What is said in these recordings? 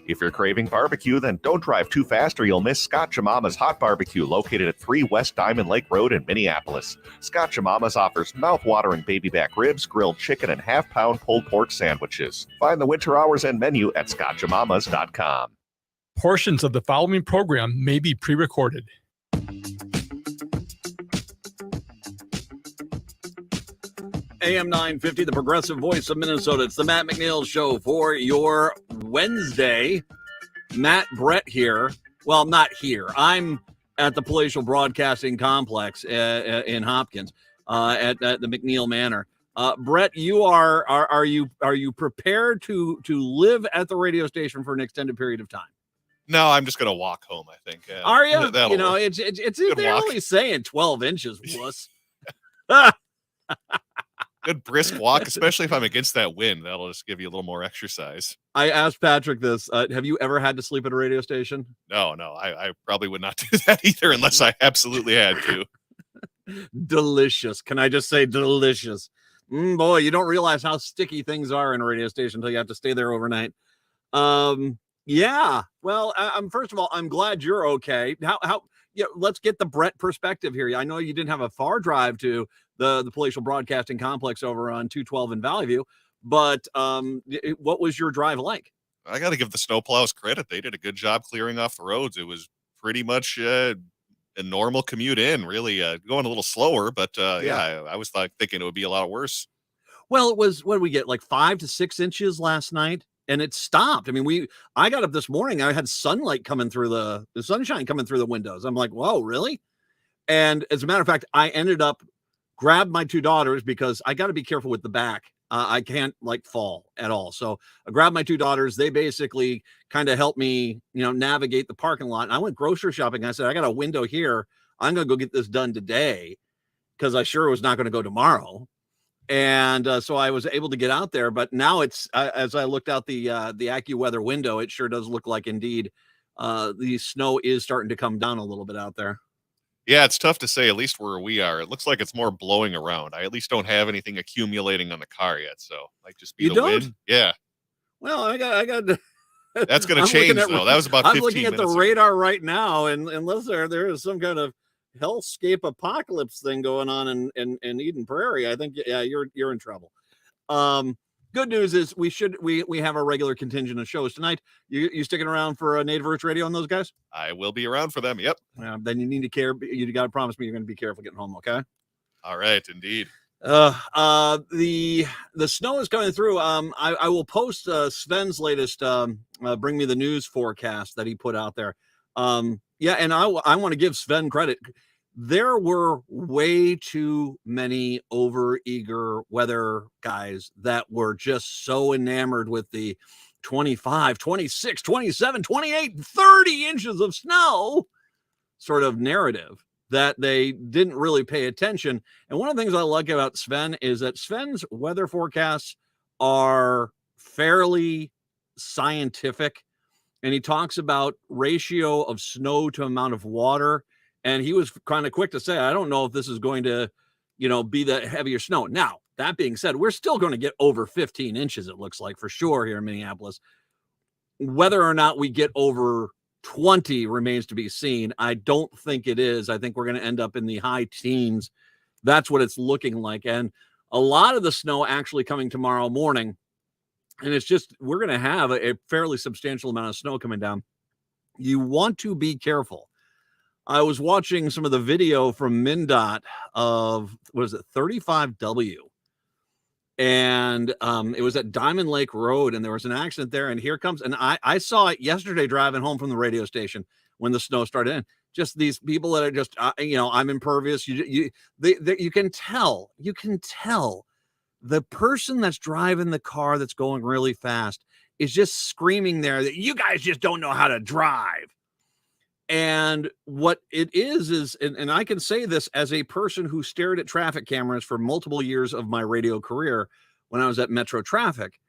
If you're craving barbecue, then don't drive too fast or you'll miss Scott Jemama's Hot Barbecue, located at 3 West Diamond Lake Road in Minneapolis. Scott Jemama's offers mouth-watering baby back ribs, grilled chicken, and half-pound pulled pork sandwiches. Find the winter hours and menu at scottjemamas.com. Portions of the following program may be pre-recorded. AM 950, the progressive voice of Minnesota. It's the Matt McNeil Show for your Wednesday. Matt Brett here. Well, not here. I'm at the Palatial Broadcasting Complex in Hopkins at the McNeil Manor. Brett, you are you prepared to live at the radio station for an extended period of time? No, I'm just gonna walk home. I think. Are you? You know, work. it's they're only saying 12 inches, wuss. Good brisk walk, especially if I'm against that wind. That'll just give you a little more exercise. I asked Patrick this. Have you ever had to sleep at a radio station? No, I probably would not do that either unless I absolutely had to. Delicious. Can I just say delicious? Boy, you don't realize how sticky things are in a radio station until you have to stay there overnight. Yeah. Well, first of all, I'm glad you're okay. How let's get the Brett perspective here. I know you didn't have a far drive to the Palatial Broadcasting Complex over on 212 in Valley View, but what was your drive like? I got to give the snowplows credit. They did a good job clearing off the roads. It was pretty much a normal commute in, really going a little slower, but I was thinking it would be a lot worse. Well, it was, what did we get, like 5 to 6 inches last night? And it stopped. I mean, I got up this morning. I had sunshine coming through the windows. I'm like, whoa, really? And as a matter of fact, I ended up grabbed my 2 daughters because I got to be careful with the back. I can't fall at all. So I grabbed my 2 daughters. They basically kind of helped me, navigate the parking lot. And I went grocery shopping. I said, I got a window here. I'm going to go get this done today because I sure was not going to go tomorrow. And so I was able to get out there, but now it's as I looked out the AccuWeather window, it sure does look like indeed the snow is starting to come down a little bit out there. Yeah, it's tough to say, at least where we are. It looks like it's more blowing around. I at least don't have anything accumulating on the car yet, so might just be the wind. Yeah. Well, I got. That's going to change though. That was about 15 minutes. I'm looking at the radar right now, and unless there is some kind of hellscape apocalypse thing going on in Eden Prairie, I think you're in trouble. Good news is we have a regular contingent of shows tonight. You sticking around for Native Roots Radio and those guys? I will be around for them. Yep. Then you need to care. You got to promise me you're going to be careful getting home. Okay. All right. Indeed. The snow is coming through. I will post Sven's latest bring me the news forecast that he put out there. And I want to give Sven credit. There were way too many overeager weather guys that were just so enamored with the 25, 26, 27, 28, 30 inches of snow sort of narrative that they didn't really pay attention. And one of the things I like about Sven is that Sven's weather forecasts are fairly scientific. And he talks about ratio of snow to amount of water. And he was kind of quick to say, I don't know if this is going to, be the heavier snow. Now, that being said, we're still going to get over 15 inches, it looks like, for sure here in Minneapolis. Whether or not we get over 20 remains to be seen. I don't think it is. I think we're going to end up in the high teens. That's what it's looking like. And a lot of the snow actually coming tomorrow morning. And it's just, we're going to have a fairly substantial amount of snow coming down. You want to be careful. I was watching some of the video from MnDOT of, 35W. And it was at Diamond Lake Road, and there was an accident there. And here comes, and I saw it yesterday driving home from the radio station when the snow started in. Just these people that are just, I'm impervious. You can tell. The person that's driving the car that's going really fast is just screaming there that you guys just don't know how to drive. And what it is, and I can say this as a person who stared at traffic cameras for multiple years of my radio career when I was at Metro Traffic,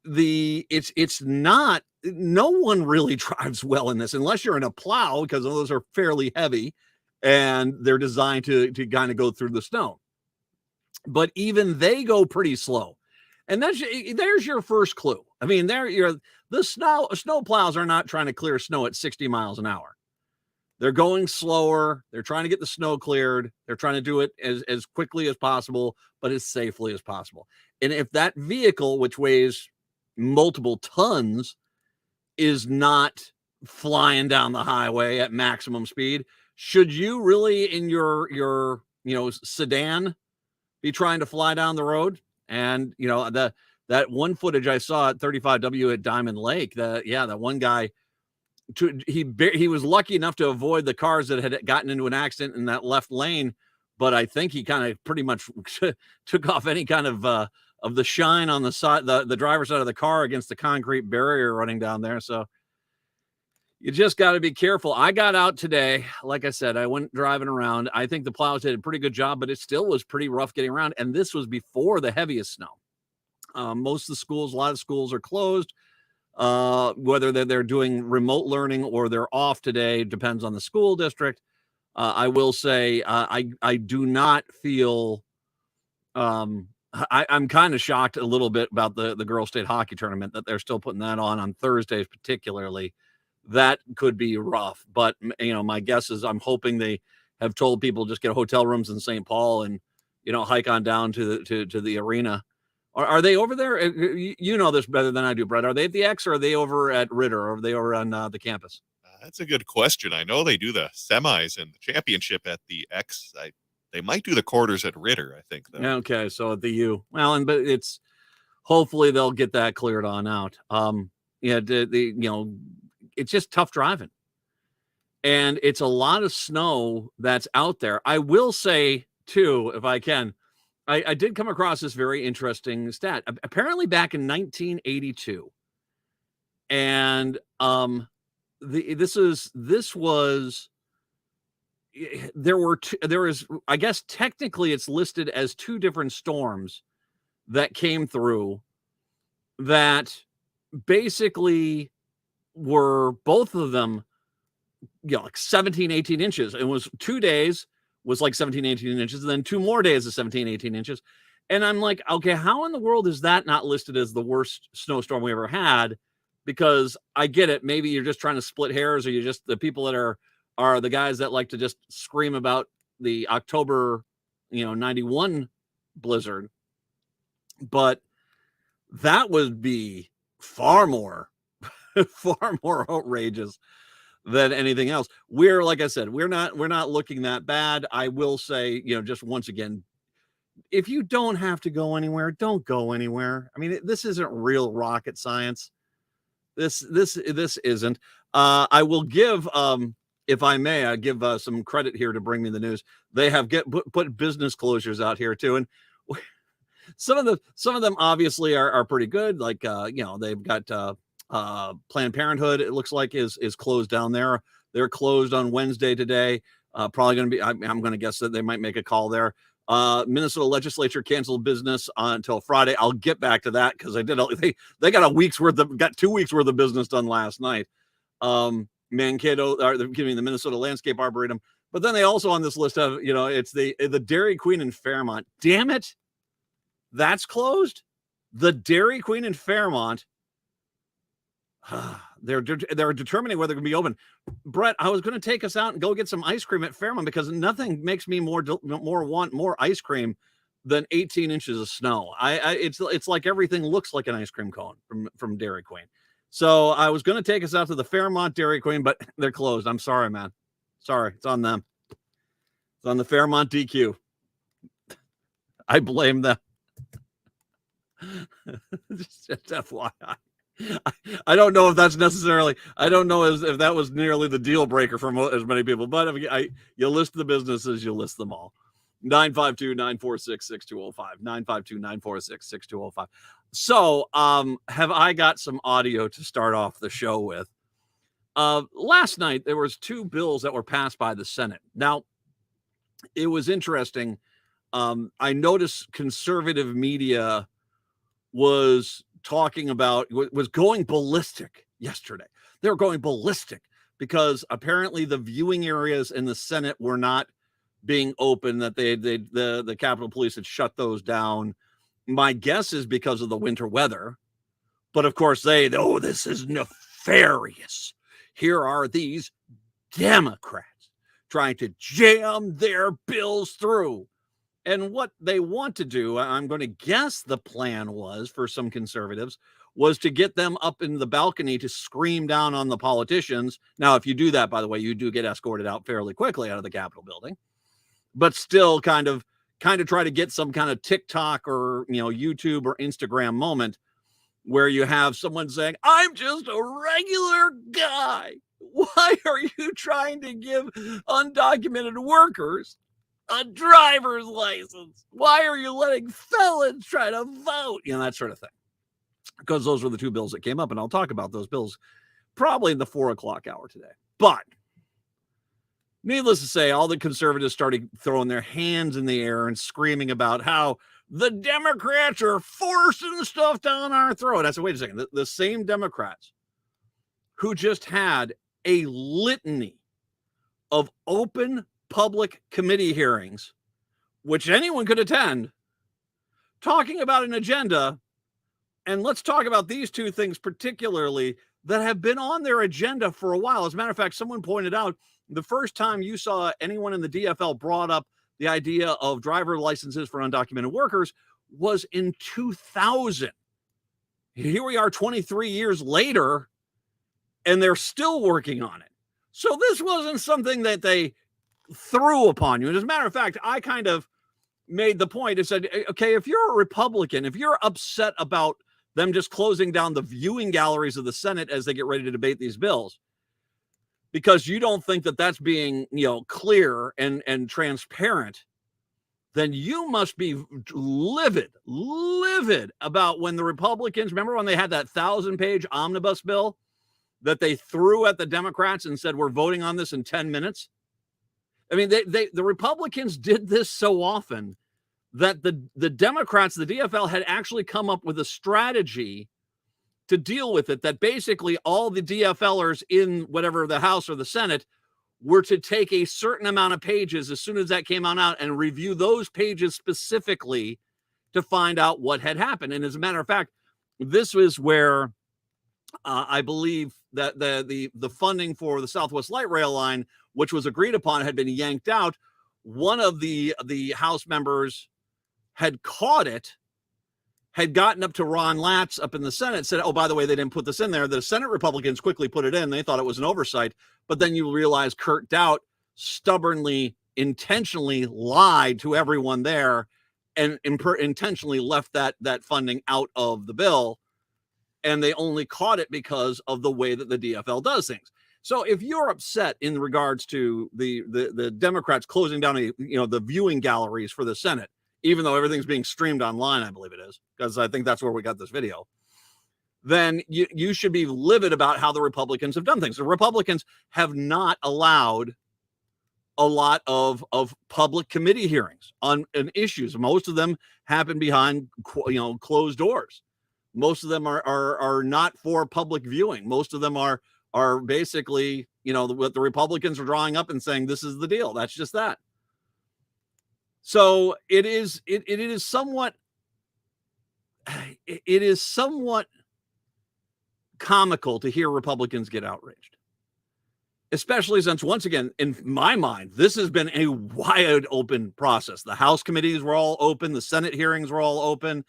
it's not, no one really drives well in this unless you're in a plow, because those are fairly heavy and they're designed to kind of go through the snow. But even they go pretty slow. And there's your first clue. I mean, the snow plows are not trying to clear snow at 60 miles an hour. They're going slower. They're trying to get the snow cleared. They're trying to do it as quickly as possible, but as safely as possible. And if that vehicle, which weighs multiple tons, is not flying down the highway at maximum speed, should you really in your sedan be trying to fly down the road? And that one footage I saw at 35W at Diamond Lake, that one guy, he was lucky enough to avoid the cars that had gotten into an accident in that left lane, but I think he kind of pretty much took off any kind of the shine on the side, the driver's side of the car against the concrete barrier running down there. So you just got to be careful. I got out today. Like I said, I went driving around. I think the plows did a pretty good job, but it still was pretty rough getting around. And this was before the heaviest snow. Most of the schools, a lot of schools are closed. Whether they're doing remote learning or they're off today depends on the school district. I will say I do not feel I'm kind of shocked a little bit about the girls' state hockey tournament, that they're still putting that on Thursdays particularly. That could be rough, but my guess is I'm hoping they have told people just get hotel rooms in St. Paul and hike on down to the arena. Are they over there? You know this better than I do, Brett. Are they at the X or are they over at Ritter, or are they over on the campus? That's a good question. I know they do the semis and the championship at the X. They might do the quarters at Ritter, I think. Though. Okay, so at the U. Well, but it's hopefully they'll get that cleared on out. It's just tough driving, and it's a lot of snow that's out there. I will say too, if I can. I did come across this very interesting stat. Apparently back in 1982, and I guess technically it's listed as two different storms that came through that basically were both of them like 17, 18 inches. It was 2 days was like 17, 18 inches, and then 2 more days of 17, 18 inches. And I'm like, okay, how in the world is that not listed as the worst snowstorm we ever had? Because I get it. Maybe you're just trying to split hairs, or you're just the people that are the guys that like to just scream about the October, 91 blizzard. But that would be far more outrageous than anything else. Like I said, we're not looking that bad. I will say, just once again, if you don't have to go anywhere, don't go anywhere. I mean, this isn't real rocket science. This isn't. I will give, if I may, I give some credit here to Bring Me the News. They have put business closures out here too, and some of them obviously are pretty good. Like they've got Planned Parenthood, it looks like is closed down there. They're closed on Wednesday today. Probably going to be, I'm going to guess that they might make a call there. Minnesota legislature canceled business until Friday. I'll get back to that because they got 2 weeks worth of business done last night. Mankato, the Minnesota Landscape Arboretum. But then they also on this list have, it's the Dairy Queen in Fairmont. Damn it. That's closed. The Dairy Queen in Fairmont. They're determining whether it can be open. Brett, I was going to take us out and go get some ice cream at Fairmont because nothing makes me want more ice cream than 18 inches of snow. It's like everything looks like an ice cream cone from Dairy Queen. So I was going to take us out to the Fairmont Dairy Queen, but they're closed. I'm sorry, man. Sorry, it's on them. It's on the Fairmont DQ. I blame them. Just FYI. I don't know if that's necessarily. I don't know if that was nearly the deal breaker for as many people. But if you list the businesses, you list them all. 952-946-6205. 952-946-6205. So, have I got some audio to start off the show with? Last night there was 2 bills that were passed by the Senate. Now, it was interesting. I noticed conservative media was going ballistic yesterday. They were going ballistic because apparently the viewing areas in the Senate were not being open, that the Capitol Police had shut those down. My guess is because of the winter weather, But of course this is nefarious. Here are these Democrats trying to jam their bills through. And what they want to do, I'm going to guess the plan was for some conservatives, was to get them up in the balcony to scream down on the politicians. Now, if you do that, by the way, you do get escorted out fairly quickly out of the Capitol building, but still kind of try to get some kind of TikTok or, YouTube or Instagram moment where you have someone saying, I'm just a regular guy. Why are you trying to give undocumented workers a driver's license? Why are you letting felons try to vote? That sort of thing. Because those were the two bills that came up, and I'll talk about those bills probably in the 4:00 hour today. But needless to say, all the conservatives started throwing their hands in the air and screaming about how the Democrats are forcing stuff down our throat. I said, wait a second. The same Democrats who just had a litany of open public committee hearings, which anyone could attend, talking about an agenda. And let's talk about these two things particularly that have been on their agenda for a while. As a matter of fact, someone pointed out the first time you saw anyone in the DFL brought up the idea of driver licenses for undocumented workers was in 2000. Here we are 23 years later, and they're still working on it. So this wasn't something that they threw upon you. And as a matter of fact, I kind of made the point. It said, okay, if you're a Republican, if you're upset about them just closing down the viewing galleries of the Senate as they get ready to debate these bills, because you don't think that that's being, clear and transparent, then you must be livid about when the Republicans, remember when they had that 1,000-page omnibus bill that they threw at the Democrats and said, we're voting on this in 10 minutes. I mean, the Republicans did this so often that the Democrats, the DFL, had actually come up with a strategy to deal with it, that basically all the DFLers in whatever the House or the Senate were to take a certain amount of pages as soon as that came on out and review those pages specifically to find out what had happened. And as a matter of fact, this was where I believe that the funding for the Southwest Light Rail line, which was agreed upon, had been yanked out. One of the House members had caught it, had gotten up to Ron Latz up in the Senate, said, oh, by the way, they didn't put this in there. The Senate Republicans quickly put it in. They thought it was an oversight. But then you realize Kurt Doubt stubbornly, intentionally lied to everyone there and intentionally left that funding out of the bill. And they only caught it because of the way that the DFL does things. So if you're upset in regards to the Democrats closing down the viewing galleries for the Senate, even though everything's being streamed online, I believe it is, because I think that's where we got this video, then you should be livid about how the Republicans have done things. The Republicans have not allowed a lot of public committee hearings on issues. Most of them happen behind closed doors. Most of them are not for public viewing. Most of them are basically, what the Republicans are drawing up and saying, this is the deal. That's just that. So it is somewhat comical to hear Republicans get outraged, especially since, once again, in my mind, this has been a wide open process. The House committees were all open. The Senate hearings were all open.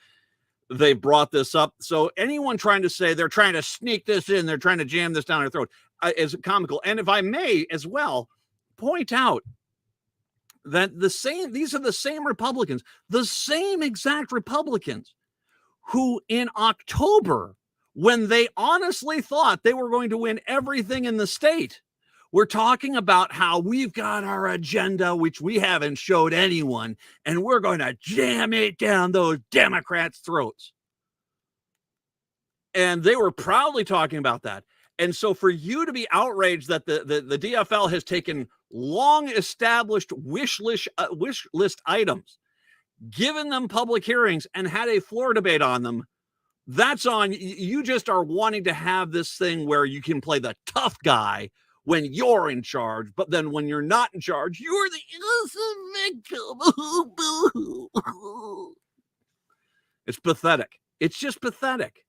They brought this up. So anyone trying to say they're trying to sneak this in, they're trying to jam this down our throat, is comical. And if I may as well point out that these are the same Republicans, the same exact Republicans who in October, when they honestly thought they were going to win everything in the state, we're talking about how we've got our agenda, which we haven't showed anyone, and we're going to jam it down those Democrats' throats. And they were proudly talking about that. And so for you to be outraged that the DFL has taken long established wish list items, given them public hearings, and had a floor debate on them, that's on you. Just are wanting to have this thing where you can play the tough guy when you're in charge, but then when you're not in charge, you're the innocent victim. It's pathetic. It's just pathetic.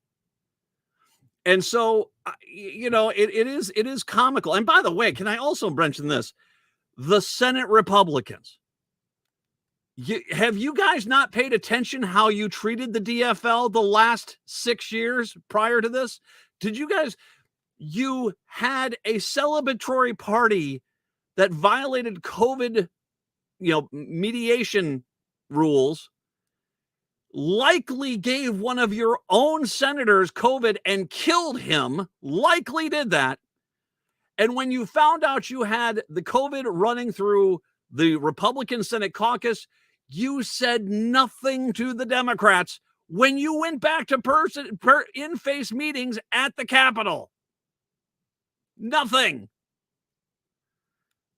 And so, it is comical. And by the way, can I also mention this? The Senate Republicans. Have you guys not paid attention how you treated the DFL the last 6 years prior to this? Did you guys, you had a celebratory party that violated COVID, mediation rules, likely gave one of your own senators COVID and killed him, likely did that. And when you found out you had the COVID running through the Republican Senate caucus, you said nothing to the Democrats when you went back to in-face meetings at the Capitol. Nothing.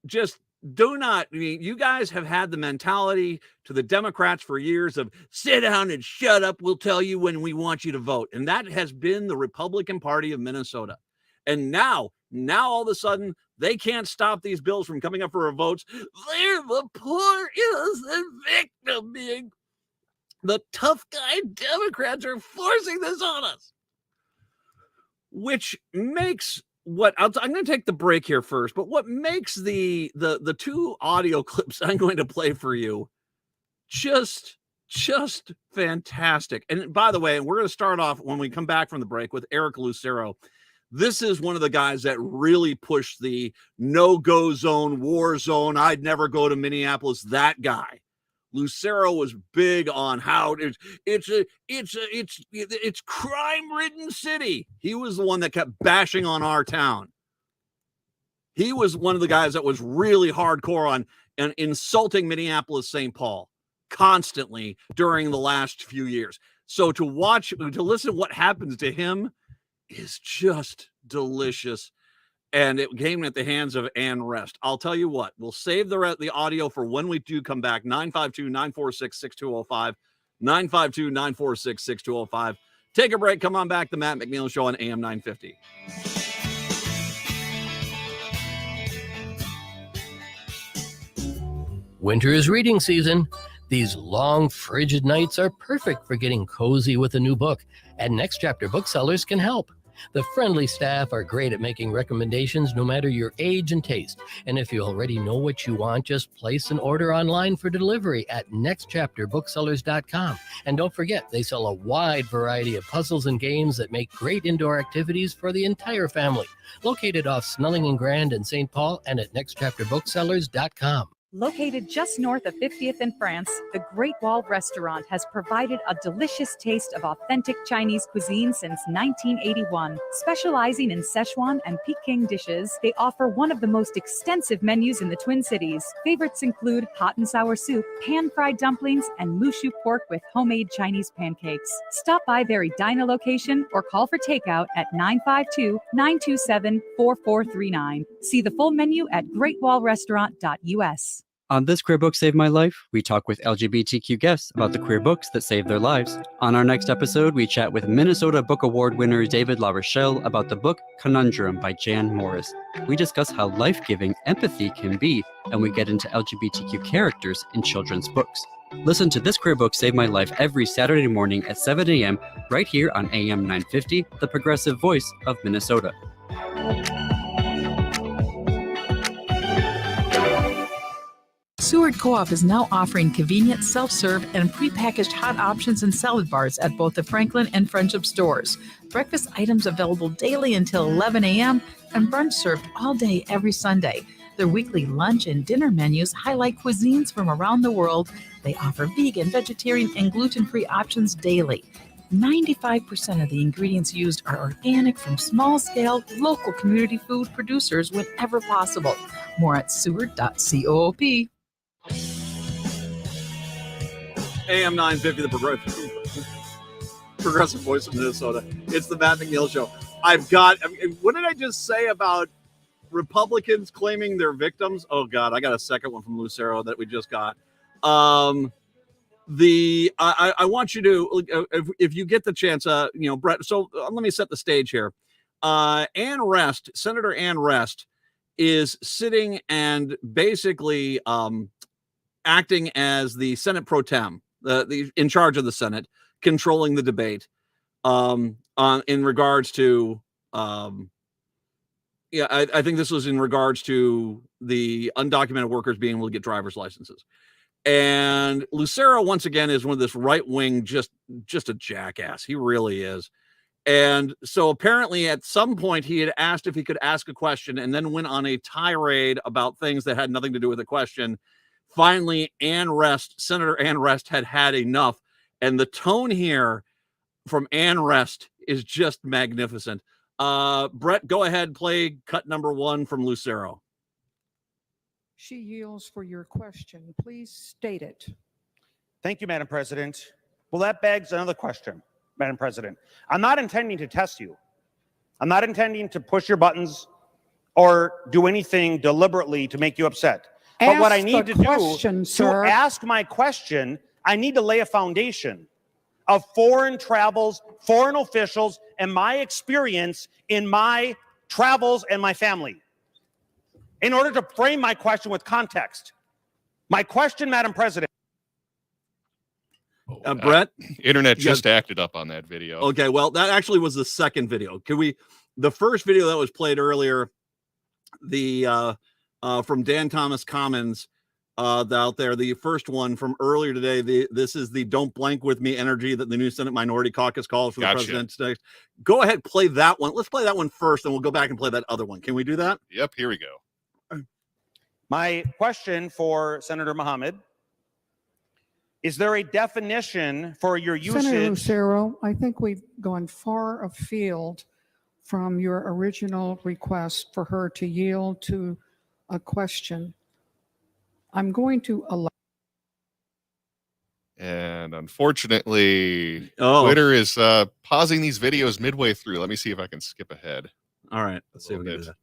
Just do not. You guys have had the mentality to the Democrats for years of sit down and shut up. We'll tell you when we want you to vote. And that has been the Republican Party of Minnesota. And now all of a sudden, they can't stop these bills from coming up for votes. They're the poor innocent victim being the tough guy Democrats are forcing this on us. Which makes I'm going to take the break here first, but what makes the two audio clips I'm going to play for you just fantastic. And by the way, we're going to start off when we come back from the break with Eric Lucero. This is one of the guys that really pushed the no-go zone, war zone. I'd never go to Minneapolis. That guy. Lucero was big on how it's crime-ridden city. He was the one that kept bashing on our town. He was one of the guys that was really hardcore on and insulting Minneapolis, St. Paul constantly during the last few years. So to listen to what happens to him is just delicious. And it came at the hands of Ann Rest. I'll tell you what, we'll save the audio for when we do come back. 952-946-6205. 952-946-6205. Take a break. Come on back. The Matt McNeil Show on AM 950. Winter is reading season. These long, frigid nights are perfect for getting cozy with a new book, and Next Chapter Booksellers can help. The friendly staff are great at making recommendations no matter your age and taste. And if you already know what you want, just place an order online for delivery at nextchapterbooksellers.com. And don't forget, they sell a wide variety of puzzles and games that make great indoor activities for the entire family. Located off Snelling and Grand in St. Paul and at nextchapterbooksellers.com. Located just north of 50th in France, the Great Wall Restaurant has provided a delicious taste of authentic Chinese cuisine since 1981. Specializing in Szechuan and Peking dishes, they offer one of the most extensive menus in the Twin Cities. Favorites include hot and sour soup, pan-fried dumplings, and mushu pork with homemade Chinese pancakes. Stop by their Edina location or call for takeout at 952-927-4439. See the full menu at greatwallrestaurant.us. On This Queer Book Saved My Life, we talk with LGBTQ guests about the queer books that saved their lives. On our next episode, we chat with Minnesota Book Award winner David LaRochelle about the book Conundrum by Jan Morris. We discuss how life-giving empathy can be, and we get into LGBTQ characters in children's books. Listen to This Queer Book Saved My Life every Saturday morning at 7 a.m. right here on AM 950, the progressive voice of Minnesota. Seward Co-op is now offering convenient self-serve and prepackaged hot options and salad bars at both the Franklin and Friendship stores. Breakfast items available daily until 11 a.m. and brunch served all day every Sunday. Their weekly lunch and dinner menus highlight cuisines from around the world. They offer vegan, vegetarian, and gluten-free options daily. 95% of the ingredients used are organic from small-scale, local community food producers whenever possible. More at seward.coop. AM 950, the progressive voice of Minnesota. It's the Matt McNeil Show. What did I just say about Republicans claiming they're victims? Oh, God, I got a second one from Lucero that we just got. I want you to, if you get the chance, Brett, so let me set the stage here. Senator Ann Rest is sitting and basically acting as the Senate pro tem, in charge of the Senate, controlling the debate. in regards to, I think this was in regards to the undocumented workers being able to get driver's licenses. And Lucero, once again, is one of this right wing, just a jackass. He really is. And so apparently at some point he had asked if he could ask a question and then went on a tirade about things that had nothing to do with the question. Finally, Senator Ann Rest had enough. And the tone here from Ann Rest is just magnificent. Brett, go ahead, play cut number 1 from Lucero. She yields for your question. Please state it. Thank you, Madam President. Well, that begs another question, Madam President. I'm not intending to test you. I'm not intending to push your buttons or do anything deliberately to make you upset. But what I need to do to ask my question, I need to lay a foundation of foreign travels, foreign officials, and my experience in my travels and my family. In order to frame my question with context. My question, Madam President. Brett? Internet just acted up on that video. Okay, well, that actually was the second video. The first video that was played earlier, from Dan Thomas Commons out there, the first one from earlier today, this is the don't blank with me energy that the new Senate Minority Caucus calls for the president today. Go ahead, play that one. Let's play that one first, and we'll go back and play that other one. Can we do that? Yep, here we go. My question for Senator Mohammed, is there a definition for your usage? Senator Lucero, I think we've gone far afield from your original request for her to yield to a question. I'm going to allow. And unfortunately, Twitter is pausing these videos midway through. Let me see if I can skip ahead. All right, let's see if we can do that.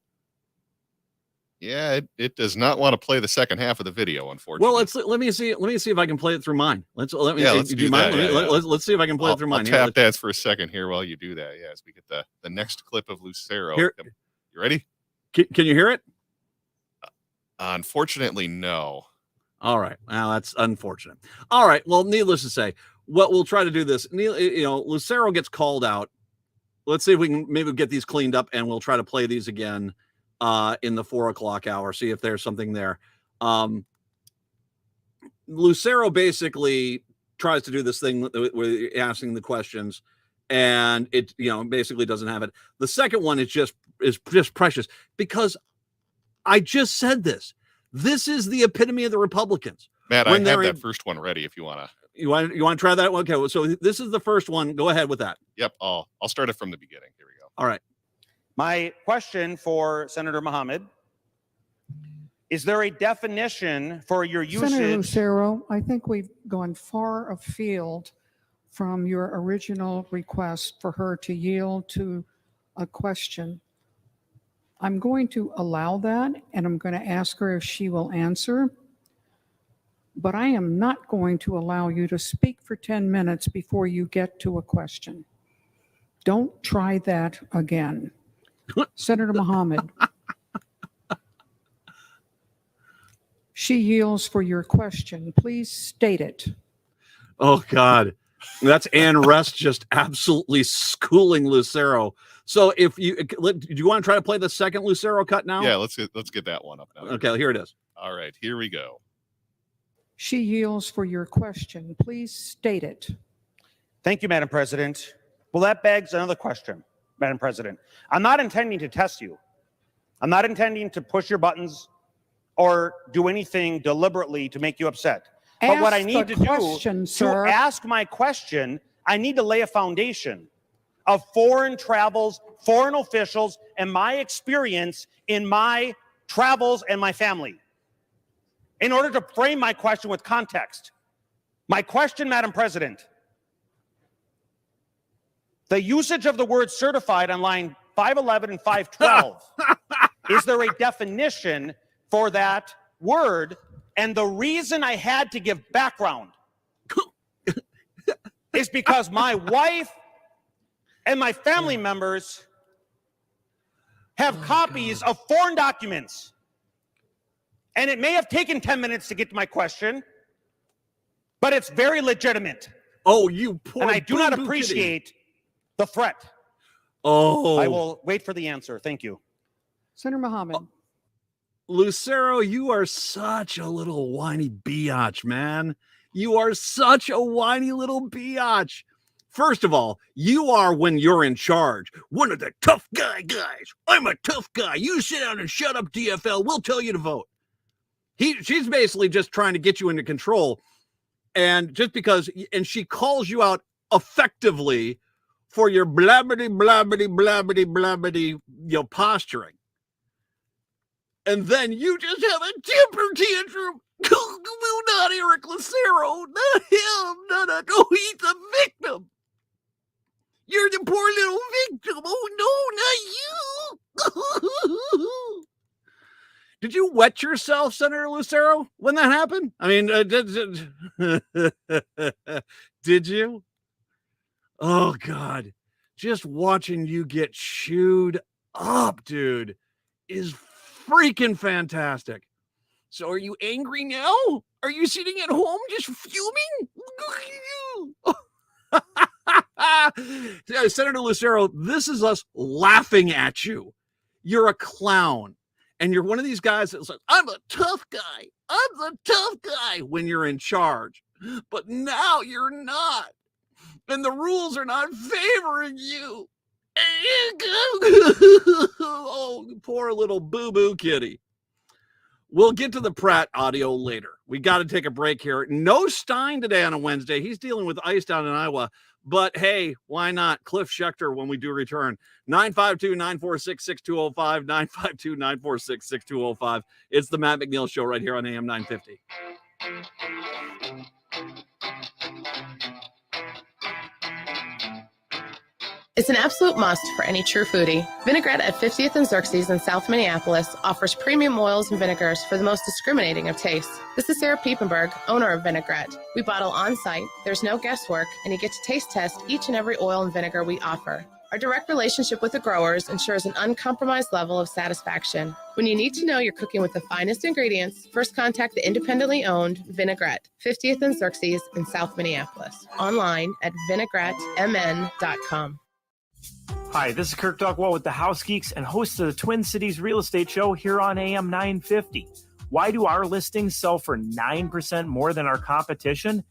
Yeah, it does not want to play the second half of the video, unfortunately. Well, let me see if I can play it through mine. Let's do that. Let's see if I can play it through mine. I'll tap dance for a second here while you do that. Yeah, as we get the next clip of Lucero. You ready? Can you hear it? Unfortunately, no. All right. Well, that's unfortunate. All right. Well, needless to say, we'll try to do this. Lucero gets called out. Let's see if we can maybe get these cleaned up, and we'll try to play these again in the 4:00 hour. See if there's something there. Lucero basically tries to do this thing with asking the questions, and it basically doesn't have it. The second one is just precious because I just said this. This is the epitome of the Republicans. Matt, I have that first one ready if you want to. You want to try that? Okay, so this is the first one. Go ahead with that. Yep, I'll start it from the beginning. Here we go. All right. My question for Senator Mohammed, is there a definition for your usage? Senator Lucero, I think we've gone far afield from your original request for her to yield to a question. I'm going to allow that, and I'm going to ask her if she will answer. But I am not going to allow you to speak for 10 minutes before you get to a question. Don't try that again. Senator Mohammed. She yields for your question. Please state it. Oh, God. That's Ann Rest just absolutely schooling Lucero. So do you want to try to play the second Lucero cut now? Yeah, let's get that one up now. Okay, here it is. All right, here we go. She yields for your question. Please state it. Thank you, Madam President. Well, that begs another question, Madam President. I'm not intending to test you. I'm not intending to push your buttons or do anything deliberately to make you upset. But what I need to do to ask my question, I need to lay a foundation of foreign travels, foreign officials, and my experience in my travels and my family. In order to frame my question with context. My question, Madam President, the usage of the word certified on line 511 and 512, is there a definition for that word? And the reason I had to give background is because my wife and my family members have copies of foreign documents. And it may have taken 10 minutes to get to my question, but it's very legitimate. Oh, you poor. And I do not appreciate The threat. Oh, I will wait for the answer. Thank you. Senator Mohammed. Lucero, you are such a little whiny biatch, man. You are such a whiny little biatch. First of all, you are, when you're in charge, one of the tough guys. I'm a tough guy. You sit down and shut up, DFL. We'll tell you to vote. She's basically just trying to get you into control. And just because, and she calls you out effectively for your blabbity, blabbity, blabbity, blabbity, posturing. And then you just have a temper tantrum. Not Eric Lucero, not him, no, he's a victim. You're the poor little victim. Oh, no, not you. Did you wet yourself, Senator Lucero, when that happened? I mean, did you? Oh, God. Just watching you get chewed up, dude, is freaking fantastic. So are you angry now? Are you sitting at home just fuming? Senator Lucero, this is us laughing at you. You're a clown. And you're one of these guys that's like, I'm a tough guy. I'm the tough guy when you're in charge. But now you're not. And the rules are not favoring you. Oh, poor little boo-boo kitty. We'll get to the Pratt audio later. We got to take a break here. No Stein today on a Wednesday. He's dealing with ice down in Iowa. But hey, why not? Cliff Schechter when we do return. 952-946-6205, 952-946-6205. It's the Matt McNeil Show right here on AM 950. It's an absolute must for any true foodie. Vinaigrette at 50th and Xerxes in South Minneapolis offers premium oils and vinegars for the most discriminating of tastes. This is Sarah Piepenberg, owner of Vinaigrette. We bottle on-site, there's no guesswork, and you get to taste test each and every oil and vinegar we offer. Our direct relationship with the growers ensures an uncompromised level of satisfaction. When you need to know you're cooking with the finest ingredients, first contact the independently owned Vinaigrette, 50th and Xerxes in South Minneapolis. Online at vinaigrettemn.com. Hi, this is Kirk Duckwall with the House Geeks and host of the Twin Cities Real Estate Show here on AM 950. Why do our listings sell for 9% more than our competition?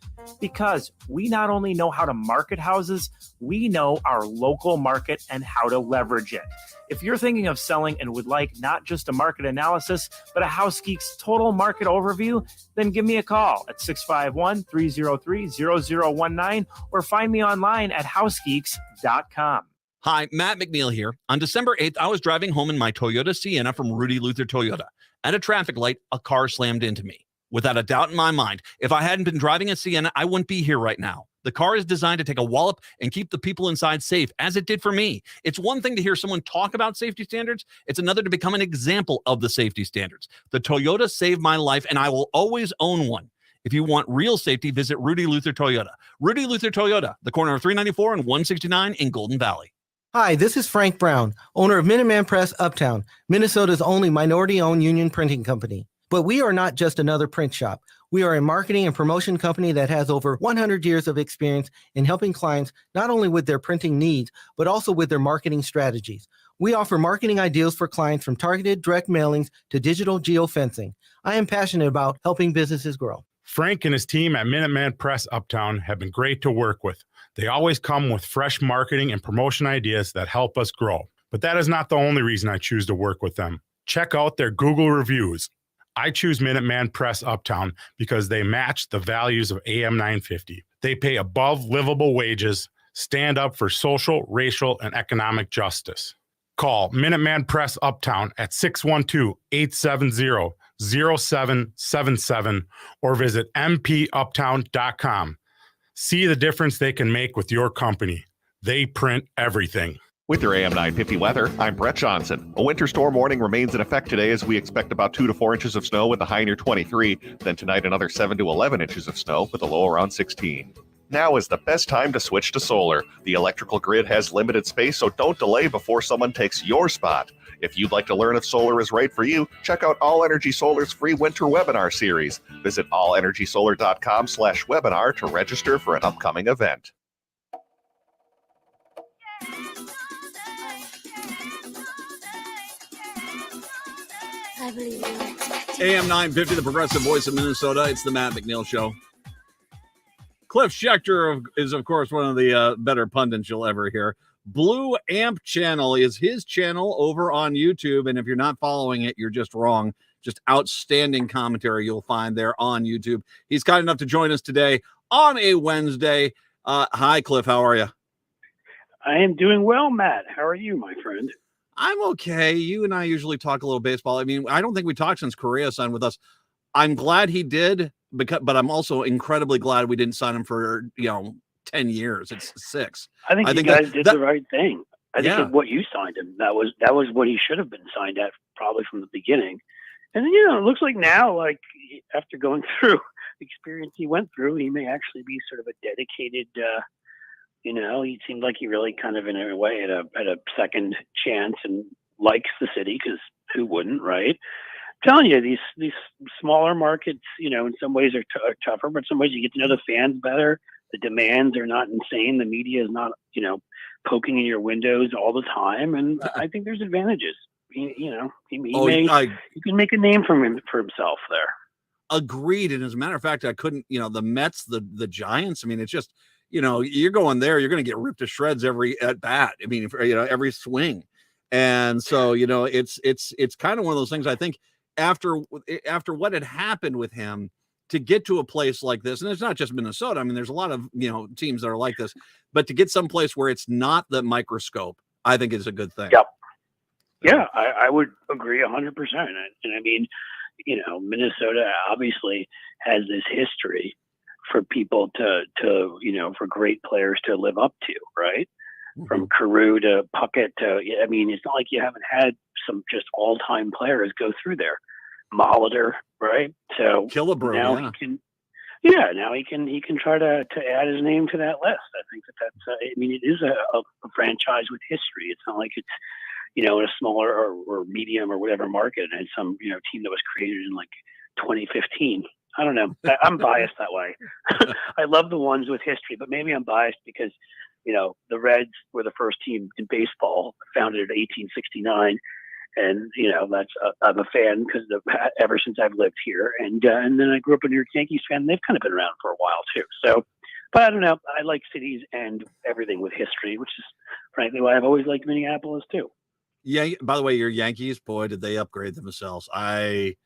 Because we not only know how to market houses, we know our local market and how to leverage it. If you're thinking of selling and would like not just a market analysis, but a House Geeks total market overview, then give me a call at 651-303-0019 or find me online at housegeeks.com. Hi, Matt McNeil here. On December 8th, I was driving home in my Toyota Sienna from Rudy Luther Toyota. At a traffic light, a car slammed into me. Without a doubt in my mind, if I hadn't been driving a Sienna, I wouldn't be here right now. The car is designed to take a wallop and keep the people inside safe, as it did for me. It's one thing to hear someone talk about safety standards. It's another to become an example of the safety standards. The Toyota saved my life, and I will always own one. If you want real safety, visit Rudy Luther Toyota. Rudy Luther Toyota, the corner of 394 and 169 in Golden Valley. Hi, this is Frank Brown, owner of Minuteman Press Uptown, Minnesota's only minority-owned union printing company. But we are not just another print shop. We are a marketing and promotion company that has over 100 years of experience in helping clients not only with their printing needs, but also with their marketing strategies. We offer marketing ideas for clients from targeted direct mailings to digital geofencing. I am passionate about helping businesses grow. Frank and his team at Minuteman Press Uptown have been great to work with. They always come with fresh marketing and promotion ideas that help us grow. But that is not the only reason I choose to work with them. Check out their Google reviews. I choose Minuteman Press Uptown because they match the values of AM 950. They pay above livable wages, stand up for social, racial, and economic justice. Call Minuteman Press Uptown at 612-870-0777 or visit mpuptown.com. See the difference they can make with your company. They print everything. With your AM 950 weather, I'm Brett Johnson. A winter storm warning remains in effect today as we expect about 2 to 4 inches of snow with a high near 23. Then tonight, another 7 to 11 inches of snow with a low around 16. Now is the best time to switch to solar. The electrical grid has limited space, so don't delay before someone takes your spot. If you'd like to learn if solar is right for you, check out All Energy Solar's free winter webinar series. Visit allenergysolar.com/webinar to register for an upcoming event. I believe in you. AM 950, the progressive voice of Minnesota. It's the Matt McNeil Show. Cliff Schechter is, of course, one of the better pundits you'll ever hear. Blue Amp Channel is his channel over on YouTube, and if you're not following it, you're just wrong. Just outstanding commentary you'll find there on YouTube. He's kind enough to join us today on a Wednesday. Hi, Cliff. How are you? I am doing well, Matt. How are you, my friend? I'm okay. You and I usually talk a little baseball. I mean, I don't think we talked since Correa signed with us. I'm glad he did, but I'm also incredibly glad we didn't sign him for 10 years. It's 6. I think you guys did the right thing. I think what you signed him, that was what he should have been signed at probably from the beginning. And it looks like now, like after going through the experience he went through, he may actually be sort of a dedicated. He seemed like he really kind of in a way had a second chance and likes the city, because who wouldn't, right? I'm telling you, these smaller markets, in some ways are tougher, but in some ways you get to know the fans better. The demands are not insane. The media is not, poking in your windows all the time, and I think there's advantages. He can make a name for himself there. Agreed. And as a matter of fact, I couldn't, the Mets, the Giants. I mean, it's just, you're going there, you're going to get ripped to shreds every at bat. I mean, every swing. And so, it's kind of one of those things. I think after what had happened with him, to get to a place like this, and it's not just Minnesota. I mean, there's a lot of, teams that are like this, but to get someplace where it's not the microscope, I think is a good thing. Yep. Yeah, I would agree 100%. And I mean, Minnesota obviously has this history for people to for great players to live up to, right? Mm-hmm. From Carew to Puckett to, I mean, it's not like you haven't had some just all-time players go through there. Molitor, right? So Killebrew, now he can try to add his name to that list. I think that's I mean, it is a franchise with history. It's not like it's in a smaller or medium or whatever market, and some team that was created in like 2015. I don't know. I'm biased that way. I love the ones with history, but maybe I'm biased because the Reds were the first team in baseball, founded in 1869. And that's I'm a fan because ever since I've lived here, and then I grew up a New York Yankees fan. They've kind of been around for a while too. So, but I don't know. I like cities and everything with history, which is frankly why I've always liked Minneapolis too. Yeah. By the way, your Yankees, boy, did they upgrade themselves? I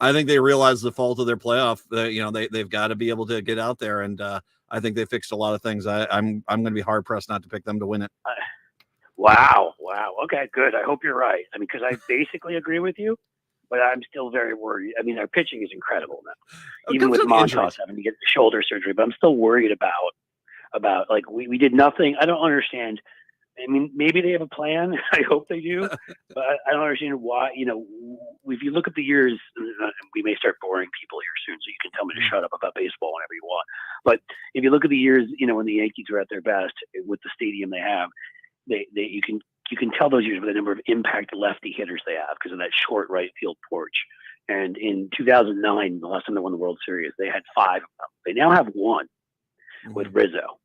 think they realized the fault of their playoff. They've got to be able to get out there, and I think they fixed a lot of things. I'm going to be hard pressed not to pick them to win it. Wow. Okay, good. I hope you're right. I mean, because I basically agree with you, but I'm still very worried. I mean, our pitching is incredible now, even with Montas having to get shoulder surgery. But I'm still worried about like we did nothing. I don't understand. I mean, maybe they have a plan. I hope they do, but I don't understand why. If you look at the years, we may start boring people here soon, so you can tell me to shut up about baseball whenever you want. But if you look at the years, when the Yankees were at their best with the stadium they have. You can tell those years by the number of impact lefty hitters they have because of that short right field porch. And in 2009, the last time they won the World Series, they had 5 of them. They now have 1 with Rizzo.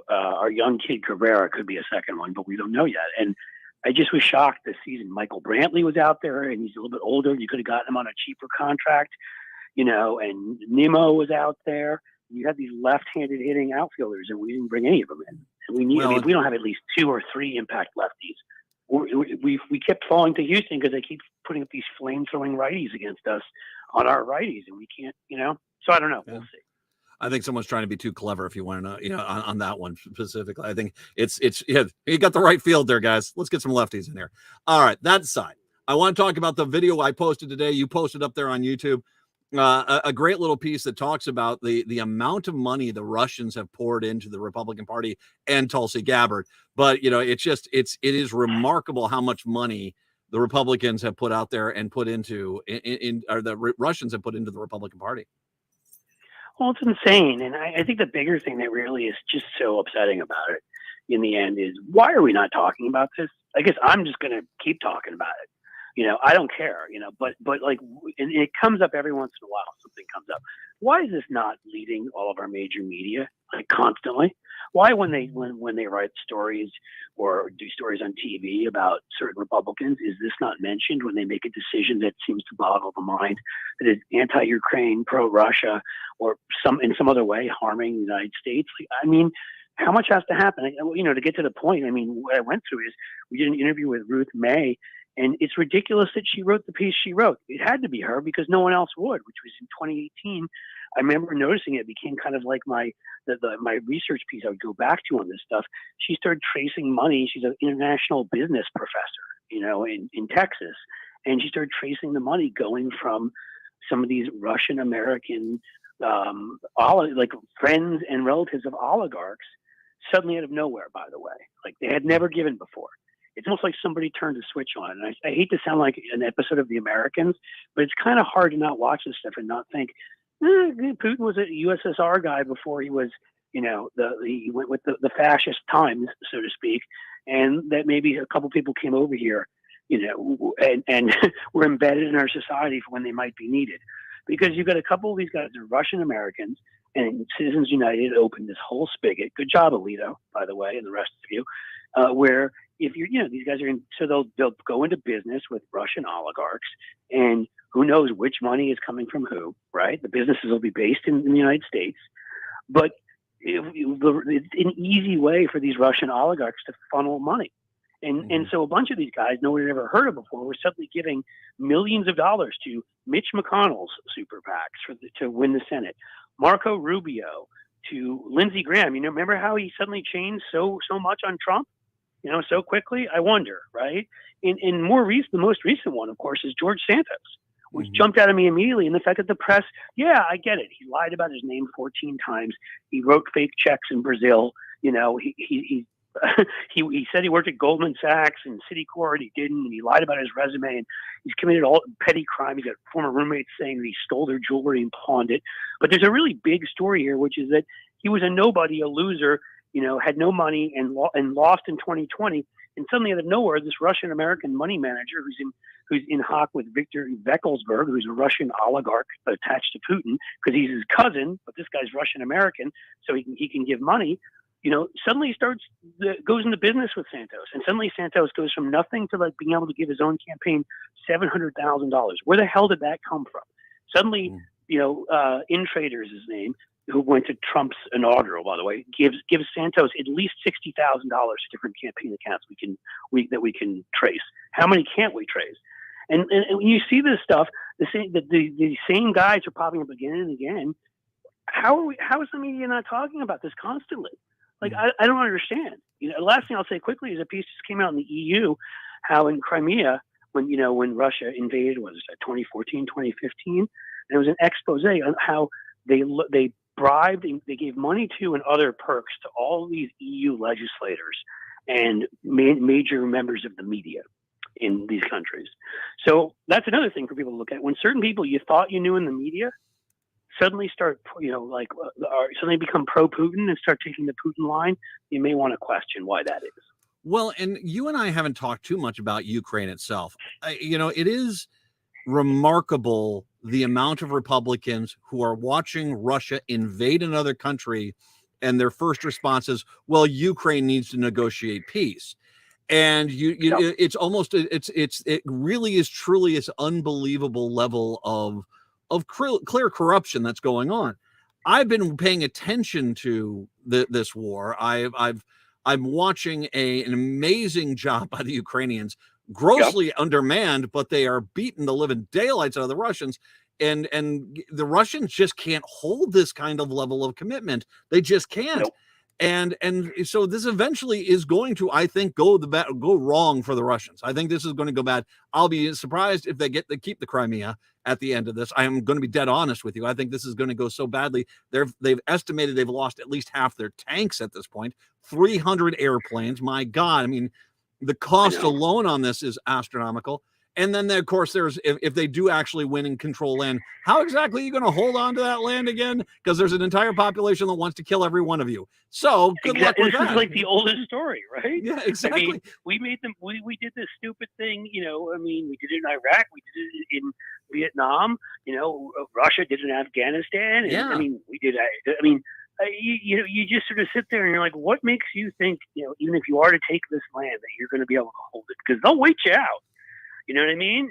Our young kid Cabrera could be a second one, but we don't know yet. And I just was shocked this season. Michael Brantley was out there, and he's a little bit older. You could have gotten him on a cheaper contract, and Nimmo was out there. You had these left-handed hitting outfielders, and we didn't bring any of them in. And we need. We don't have at least 2 or 3 impact lefties. We kept falling to Houston because they keep putting up these flame-throwing righties against us on our righties, and we can't. So I don't know. Yeah. We'll see. I think someone's trying to be too clever. If you want to know, on that one specifically, I think it's you got the right field there, guys. Let's get some lefties in here. All right, that side. I want to talk about the video I posted today. You posted up there on YouTube. A great little piece that talks about the amount of money the Russians have poured into the Republican Party and Tulsi Gabbard. But it is remarkable how much money the Republicans have put out there and put into or the Russians have put into the Republican Party. Well, it's insane, and I think the bigger thing that really is just so upsetting about it in the end is why are we not talking about this? I guess I'm just going to keep talking about it. I don't care, but like, and it comes up every once in a while, something comes up. Why is this not leading all of our major media, like constantly? Why, when they write stories or do stories on TV about certain Republicans, is this not mentioned when they make a decision that seems to boggle the mind, that is anti-Ukraine, pro-Russia, or in some other way harming the United States? I mean, how much has to happen? You know, to get to the point. I mean, what I went through is we did an interview with Ruth May, and it's ridiculous that she wrote the piece she wrote. It had to be her because no one else would, which was in 2018. I remember noticing it became kind of like my research piece I would go back to on this stuff. She started tracing money. She's an international business professor, you know, in Texas. And she started tracing the money going from some of these Russian American, like friends and relatives of oligarchs, suddenly out of nowhere, by the way. Like they had never given before. It's almost like somebody turned a switch on. And I hate to sound like an episode of The Americans, but it's kind of hard to not watch this stuff and not think, Putin was a USSR guy before he was, you know, he went with the fascist times, so to speak, and that maybe a couple people came over here, you know, and were embedded in our society for when they might be needed. Because you've got a couple of these guys, they're Russian Americans, and Citizens United opened this whole spigot. Good job, Alito, by the way, and the rest of you, where if you're, you know, these guys are in, so they'll go into business with Russian oligarchs, and who knows which money is coming from who, right? The businesses will be based in the United States, but it's an easy way for these Russian oligarchs to funnel money. And so a bunch of these guys no one had ever heard of before were suddenly giving millions of dollars to Mitch McConnell's super PACs to win the Senate, Marco Rubio, to Lindsey Graham. You know, remember how he suddenly changed so much on Trump, you know, so quickly? I wonder, right? In the most recent one, of course, is George Santos, which jumped out at me immediately. And the fact that the press, yeah, I get it. He lied about his name 14 times. He wrote fake checks in Brazil. You know, he he said he worked at Goldman Sachs and Citicorp. He didn't. And he lied about his resume. And he's committed all petty crime. He's got former roommates saying that he stole their jewelry and pawned it. But there's a really big story here, which is that he was a nobody, a loser, you know, had no money and lost in 2020. And suddenly out of nowhere, this Russian American money manager who's in hoc with Viktor Vekelsberg, who's a Russian oligarch attached to Putin because he's his cousin, but this guy's Russian American, so he can give money. You know, suddenly goes into business with Santos, and suddenly Santos goes from nothing to like being able to give his own campaign $700,000. Where the hell did that come from? Suddenly, you know, InTrader is his name, who went to Trump's inaugural, by the way, gives Santos at least $60,000 to different campaign accounts that we can trace. How many can't we trace? And when you see this stuff, the same guys are popping up again and again. How is the media not talking about this constantly? Like, I don't understand. You know, the last thing I'll say quickly is a piece just came out in the EU, how in Crimea, when Russia invaded, was it 2014, 2015, and it was an expose on how they bribed, they gave money to and other perks to all of these EU legislators and major members of the media in these countries. So that's another thing for people to look at. When certain people you thought you knew in the media suddenly start, you know, like suddenly become pro-Putin and start taking the Putin line, you may want to question why that is. Well, and you and I haven't talked too much about Ukraine itself. You know, it is remarkable the amount of Republicans who are watching Russia invade another country, and their first response is, well, Ukraine needs to negotiate peace. And it's almost, it really is truly this unbelievable level of clear corruption that's going on. I've been paying attention to this war. I'm watching an amazing job by the Ukrainians, grossly undermanned, but they are beating the living daylights out of the Russians. And the Russians just can't hold this kind of level of commitment. They just can't. Nope. And so this eventually is going to, I think, go wrong for the Russians. I think this is going to go bad. I'll be surprised if they keep the Crimea at the end of this. I am going to be dead honest with you. I think this is going to go so badly. They've estimated they've lost at least half their tanks at this point. 300 airplanes. My God. I mean, the cost alone on this is astronomical. And then, of course, if they do actually win and control land, how exactly are you going to hold on to that land again? Because there's an entire population that wants to kill every one of you. So good luck with that. This is like the oldest story, right? Yeah, exactly. I mean, we did this stupid thing, you know. I mean, we did it in Iraq, we did it in Vietnam, you know. Russia did it in Afghanistan, and I mean, we did. I mean, you just sort of sit there and you're like, what makes you think, even if you are to take this land, that you're going to be able to hold it? Because they'll wait you out. You know what I mean?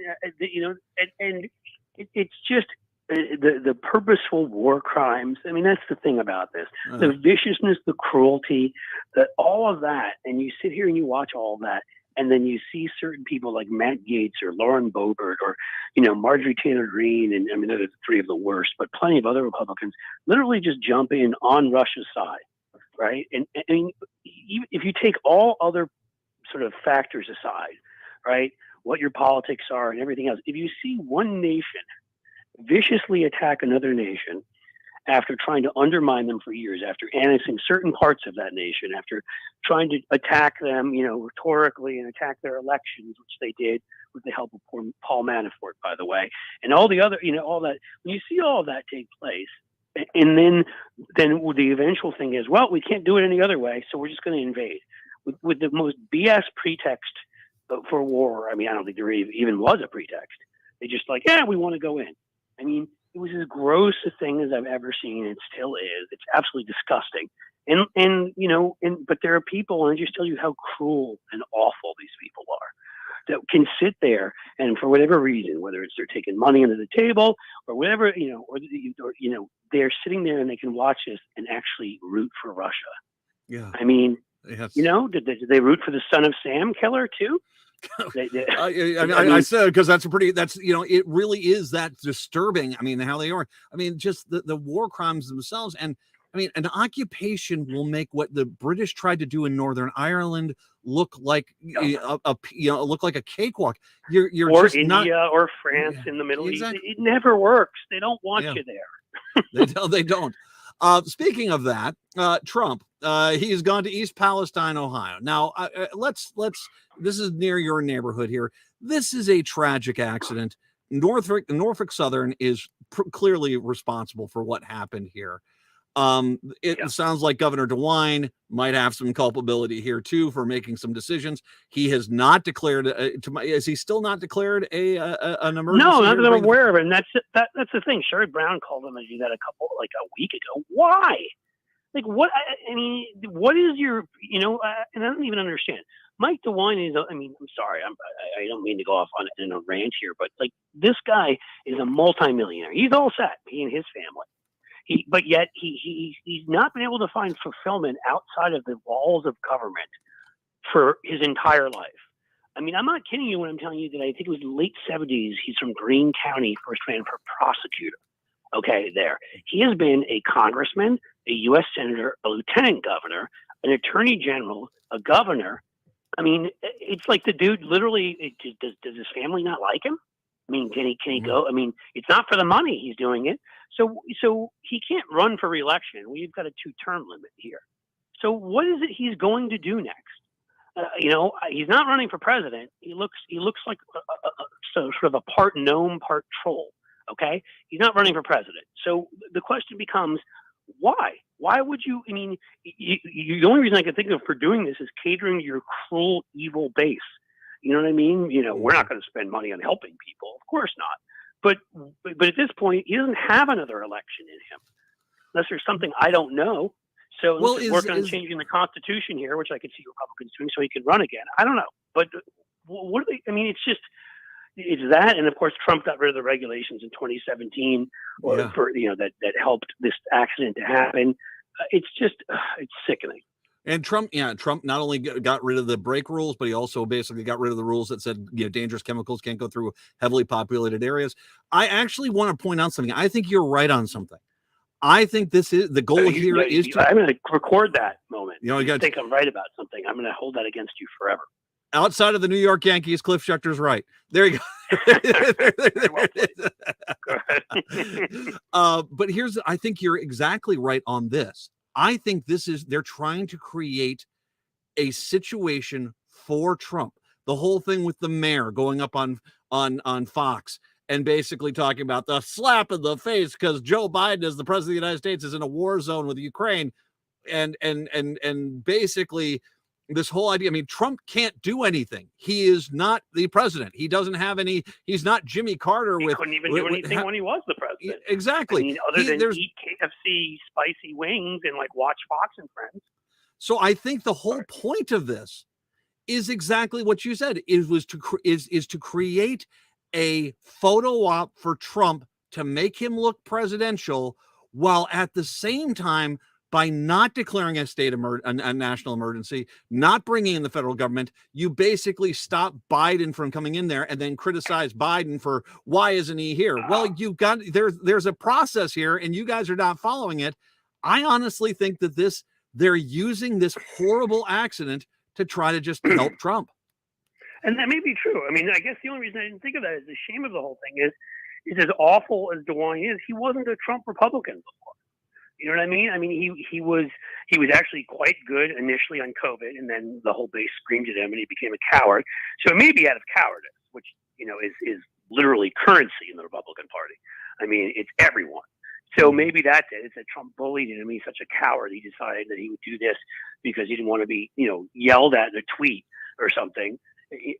It's just the purposeful war crimes. I mean, that's the thing about this: the viciousness, the cruelty, all of that. And you sit here and you watch all of that, and then you see certain people like Matt Gaetz or Lauren Boebert or Marjorie Taylor Greene, and I mean, they're the three of the worst, but plenty of other Republicans literally just jump in on Russia's side, right? And I mean, if you take all other sort of factors aside, right, what your politics are and everything else, if you see one nation viciously attack another nation after trying to undermine them for years, after annexing certain parts of that nation, after trying to attack them, rhetorically and attack their elections, which they did with the help of poor Paul Manafort, by the way, and all the other, all that. When you see all of that take place, and then the eventual thing is, well, we can't do it any other way, so we're just going to invade with the most BS pretext for war. I mean, I don't think there even was a pretext. They just like, we want to go in. I mean, it was as gross a thing as I've ever seen. It still is. It's absolutely disgusting. But there are people, and I just tell you how cruel and awful these people are, that can sit there and for whatever reason, whether it's they're taking money under the table or whatever, they're sitting there and they can watch this and actually root for Russia. Yeah. I mean, yes. Did they root for the son of Sam killer too? I said, because it really is that disturbing. I mean, how they are. I mean, just the war crimes themselves. And I mean, an occupation will make what the British tried to do in Northern Ireland look like look like a cakewalk. You're or just India not, or France in the Middle exactly. East. It never works. They don't want you there. They don't. Speaking of that, Trump, he's gone to East Palestine, Ohio. Now, let's. This is near your neighborhood here. This is a tragic accident. Norfolk Southern is clearly responsible for what happened here. It sounds like Governor DeWine might have some culpability here too for making some decisions. He has not declared. Is he still not declared an emergency? No, not that I'm aware of it. And that's the thing. Sherrod Brown called him and do that a week ago. Why? Like what? I mean, what is your? And I don't even understand. Mike DeWine is. I mean, I'm sorry. I don't mean to go off on a rant here, but like this guy is a multimillionaire. He's all set. He and his family. But yet he's not been able to find fulfillment outside of the walls of government for his entire life. I mean, I'm not kidding you when I'm telling you that I think it was late 70s. He's from Greene County, first ran for prosecutor. Okay, there. He has been a congressman, a U.S. senator, a lieutenant governor, an attorney general, a governor. I mean, it's like the dude literally, does his family not like him? I mean, can he go? I mean, it's not for the money he's doing it. So he can't run for reelection. We've got a 2-term limit here. So what is it he's going to do next? He's not running for president. He looks like sort of a part gnome, part troll. Okay, he's not running for president. So the question becomes, why? Why would you? I mean, the only reason I can think of for doing this is catering to your cruel, evil base. You know what I mean? We're not going to spend money on helping people. Of course not. But at this point, he doesn't have another election in him, unless there's something I don't know. So he's working on changing the Constitution here, which I could see Republicans doing, so he can run again. I don't know. But what are they? I mean, it's that, and of course, Trump got rid of the regulations in 2017, for that helped this accident to happen. It's just it's sickening. And Trump not only got rid of the brake rules, but he also basically got rid of the rules that said dangerous chemicals can't go through heavily populated areas. I actually want to point out something. I think you're right on something. I think this is the goal here is to. I'm going to record that moment. You think I'm right about something. I'm going to hold that against you forever. Outside of the New York Yankees, Cliff Schechter's right. There you go. But I think you're exactly right on this. I think they're trying to create a situation for Trump. The whole thing with the mayor going up on Fox and basically talking about the slap in the face because Joe Biden, as the president of the United States, is in a war zone with Ukraine, and basically this whole idea. I mean, Trump can't do anything. He is not the president. He doesn't have any. He's not Jimmy Carter. He couldn't even do anything when he was the president. Exactly. I mean, other than eat KFC spicy wings and like watch Fox and Friends. So I think the whole point of this is exactly what you said. Is to create a photo op for Trump to make him look presidential, while at the same time, by not declaring a national emergency, not bringing in the federal government, you basically stop Biden from coming in there and then criticize Biden for why isn't he here? Well, you've got there's a process here and you guys are not following it. I honestly think that they're using this horrible accident to try to just help Trump. And that may be true. I mean, I guess the only reason I didn't think of that is the shame of the whole thing is as awful as DeWine is, he wasn't a Trump Republican before. You know what I mean? I mean, he was actually quite good initially on COVID, and then the whole base screamed at him, and he became a coward. So it may be out of cowardice, which is literally currency in the Republican Party. I mean, it's everyone. So maybe that's it. It's that Trump bullied him. He's such a coward. He decided that he would do this because he didn't want to be, yelled at in a tweet or something.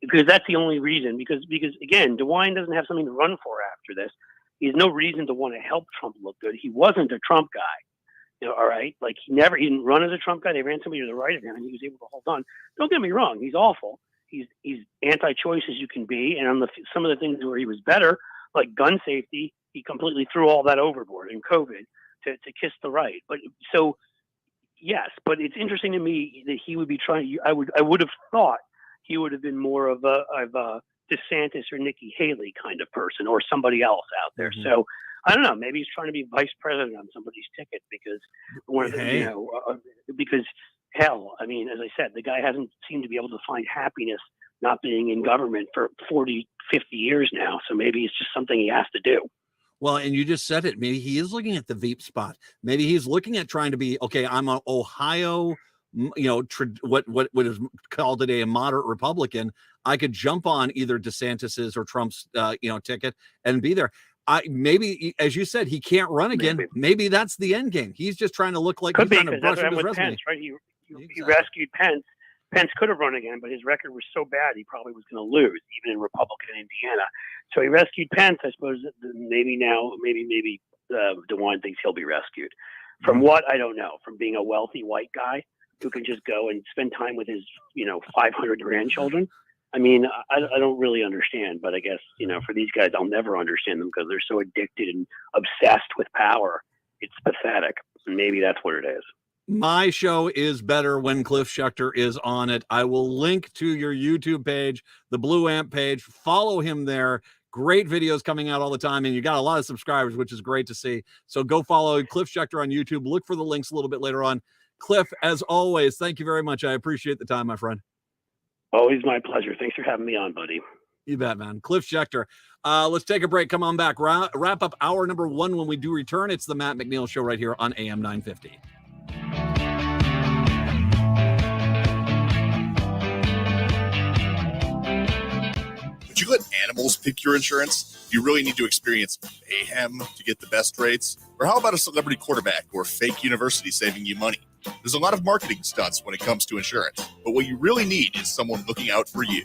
Because that's the only reason. Because again, DeWine doesn't have something to run for after this. He has no reason to want to help Trump look good. He wasn't a Trump guy. All right. Like he didn't run as a Trump guy. They ran somebody to the right of him and he was able to hold on. Don't get me wrong. He's awful. He's anti-choice as you can be. And on some of the things where he was better, like gun safety, he completely threw all that overboard in COVID to kiss the right. But so, yes, but it's interesting to me that he would be trying, I would have thought he would have been more of a DeSantis or Nikki Haley kind of person or somebody else out there. Mm-hmm. So I don't know. Maybe he's trying to be vice president on somebody's ticket because because hell, I mean, as I said, the guy hasn't seemed to be able to find happiness not being in government for 40, 50 years now. So maybe it's just something he has to do. Well, and you just said it. Maybe he is looking at the Veep spot. Maybe he's looking at trying to be, okay, I'm an Ohio, what is called today a moderate Republican. I could jump on either DeSantis's or Trump's, ticket and be there. Maybe, as you said, he can't run again. Maybe that's the end game. He's just trying to look like he's trying to brush up his resume. Pence, right? He rescued Pence. Pence could have run again, but his record was so bad he probably was going to lose, even in Republican Indiana. So he rescued Pence. I suppose maybe DeWine thinks he'll be rescued. From what? I don't know. From being a wealthy white guy who can just go and spend time with his 500 grandchildren. I mean, I don't really understand, but I guess, for these guys, I'll never understand them because they're so addicted and obsessed with power. It's pathetic. And maybe that's what it is. My show is better when Cliff Schechter is on it. I will link to your YouTube page, the Blue Amp page. Follow him there. Great videos coming out all the time. And you got a lot of subscribers, which is great to see. So go follow Cliff Schechter on YouTube. Look for the links a little bit later on. Cliff, as always, thank you very much. I appreciate the time, my friend. Always my pleasure. Thanks for having me on, buddy. You bet, man. Cliff Schechter. Let's take a break. Come on back. Wrap up hour number 1 when we do return. It's the Matt McNeil Show right here on AM 950. Would you let animals pick your insurance? Do you really need to experience mayhem to get the best rates? Or how about a celebrity quarterback or fake university saving you money? There's a lot of marketing stunts when it comes to insurance, but what you really need is someone looking out for you.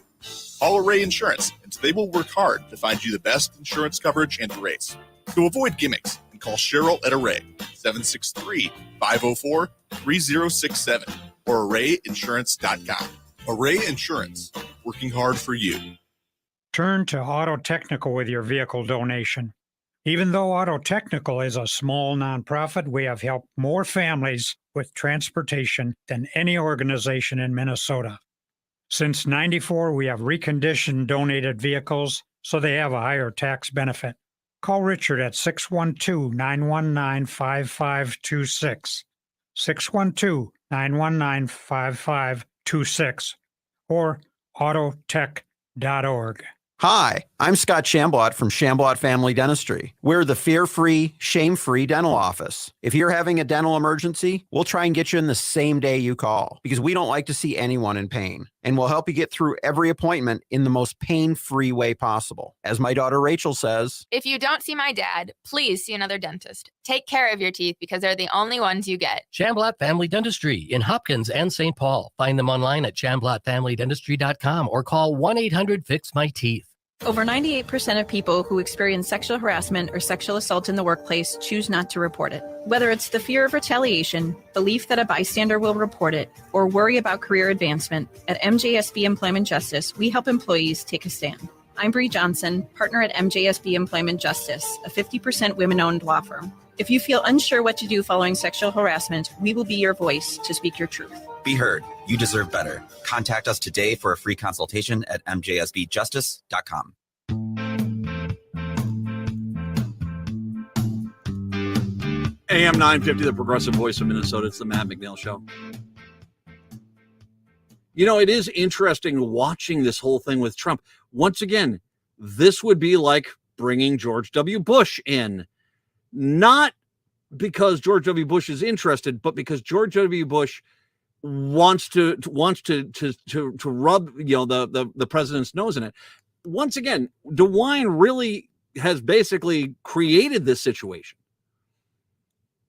Call Array Insurance, and they will work hard to find you the best insurance coverage and rates. So avoid gimmicks and call Cheryl at Array, 763-504-3067, or arrayinsurance.com. Array Insurance, working hard for you. Turn to Auto Technical with your vehicle donation. Even though Auto Technical is a small nonprofit, we have helped more families with transportation than any organization in Minnesota. Since '94, we have reconditioned donated vehicles so they have a higher tax benefit. Call Richard at 612-919-5526, 612-919-5526, or autotech.org. Hi, I'm Scott Shamblot from Shamblot Family Dentistry. We're the fear-free, shame-free dental office. If you're having a dental emergency, we'll try and get you in the same day you call because we don't like to see anyone in pain. and we'll help you get through every appointment in the most pain-free way possible. As my daughter Rachel says, if you don't see my dad, please see another dentist. Take care of your teeth because they're the only ones you get. Chamblot Family Dentistry in Hopkins and St. Paul. Find them online at chamblotfamilydentistry.com or call 1-800-FIX-MY-TEETH. Over 98% of people who experience sexual harassment or sexual assault in the workplace choose not to report it. Whether it's the fear of retaliation, belief that a bystander will report it, or worry about career advancement, at MJSB Employment Justice, we help employees take a stand. I'm Bree Johnson, partner at MJSB Employment Justice, a 50% women-owned law firm. If you feel unsure what to do following sexual harassment, we will be your voice to speak your truth. Be heard. You deserve better. Contact us today for a free consultation at mjsbjustice.com. AM 950, the progressive voice of Minnesota. It's the Matt McNeil Show. You know, it is interesting watching this whole thing with Trump. Once again, this would be like bringing George W. Bush in. Not because George W. Bush is interested, but because George W. Bush wants to rub, you know, the president's nose in it. Once again, DeWine really has basically created this situation,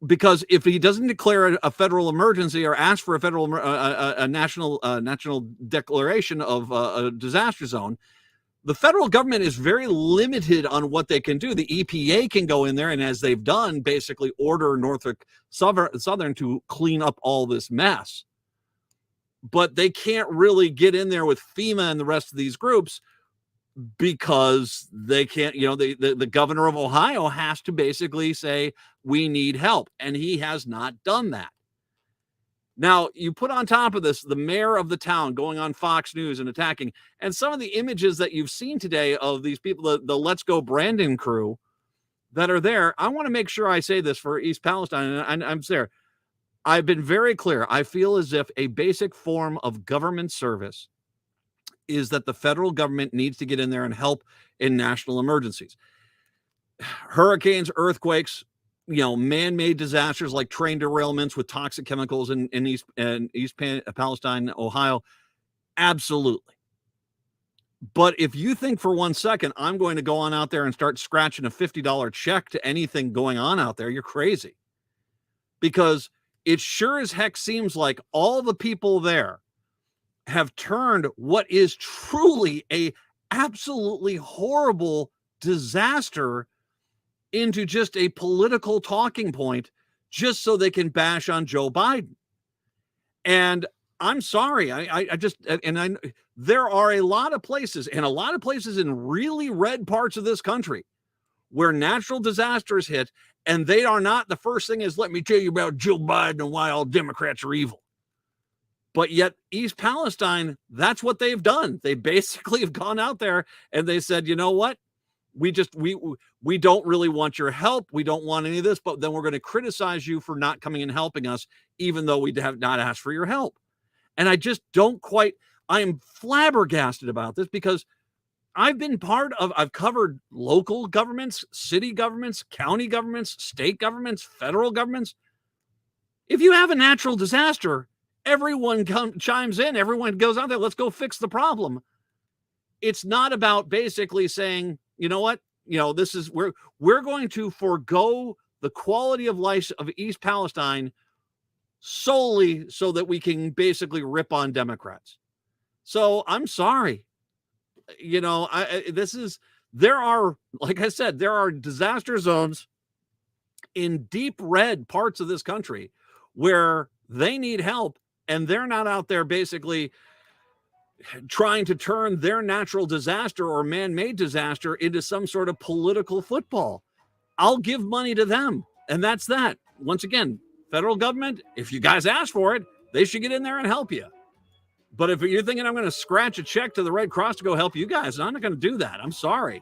because if he doesn't declare a federal emergency or ask for a federal a national declaration of a disaster zone, the federal government is very limited on what they can do. The EPA can go in there and, as they've done, basically order Norfolk Southern to clean up all this mess. But they can't really get in there with FEMA and the rest of these groups because they can't, you know, the governor of Ohio has to basically say, we need help. And he has not done that. Now, you put on top of this the mayor of the town going on Fox News and attacking, and some of the images that you've seen today of these people, the Let's Go Brandon crew that are there. I want to make sure I say this for East Palestine, and I'm there. I've been very clear. I feel as if a basic form of government service is that the federal government needs to get in there and help in national emergencies. Hurricanes, earthquakes, you know, man-made disasters like train derailments with toxic chemicals in East Palestine, Ohio. Absolutely. But if you think for 1 second I'm going to go on out there and start scratching a $50 check to anything going on out there, you're crazy. Because it sure as heck seems like all the people there have turned what is truly a absolutely horrible disaster into just a political talking point just so they can bash on Joe Biden. And I'm sorry, there are a lot of places, and a lot of places in really red parts of this country where natural disasters hit, and they are not, the first thing is, let me tell you about Joe Biden and why all Democrats are evil. But yet East Palestine, that's what they've done. They basically have gone out there and they said, you know what? We don't really want your help. We don't want any of this, but then we're going to criticize you for not coming and helping us, even though we have not asked for your help. And I just don't quite, I am flabbergasted about this, because I've covered local governments, city governments, county governments, state governments, federal governments. If you have a natural disaster, everyone chimes in. Everyone goes out there. Let's go fix the problem. It's not about basically saying, you know what, you know, this is we're going to forego the quality of life of East Palestine solely so that we can basically rip on Democrats. So I'm sorry. You know, there are, like I said, there are disaster zones in deep red parts of this country where they need help, and they're not out there basically trying to turn their natural disaster or man-made disaster into some sort of political football. I'll give money to them, and that's that. Once again, federal government, if you guys ask for it, they should get in there and help you. But if you're thinking I'm going to scratch a check to the Red Cross to go help you guys, I'm not going to do that. I'm sorry.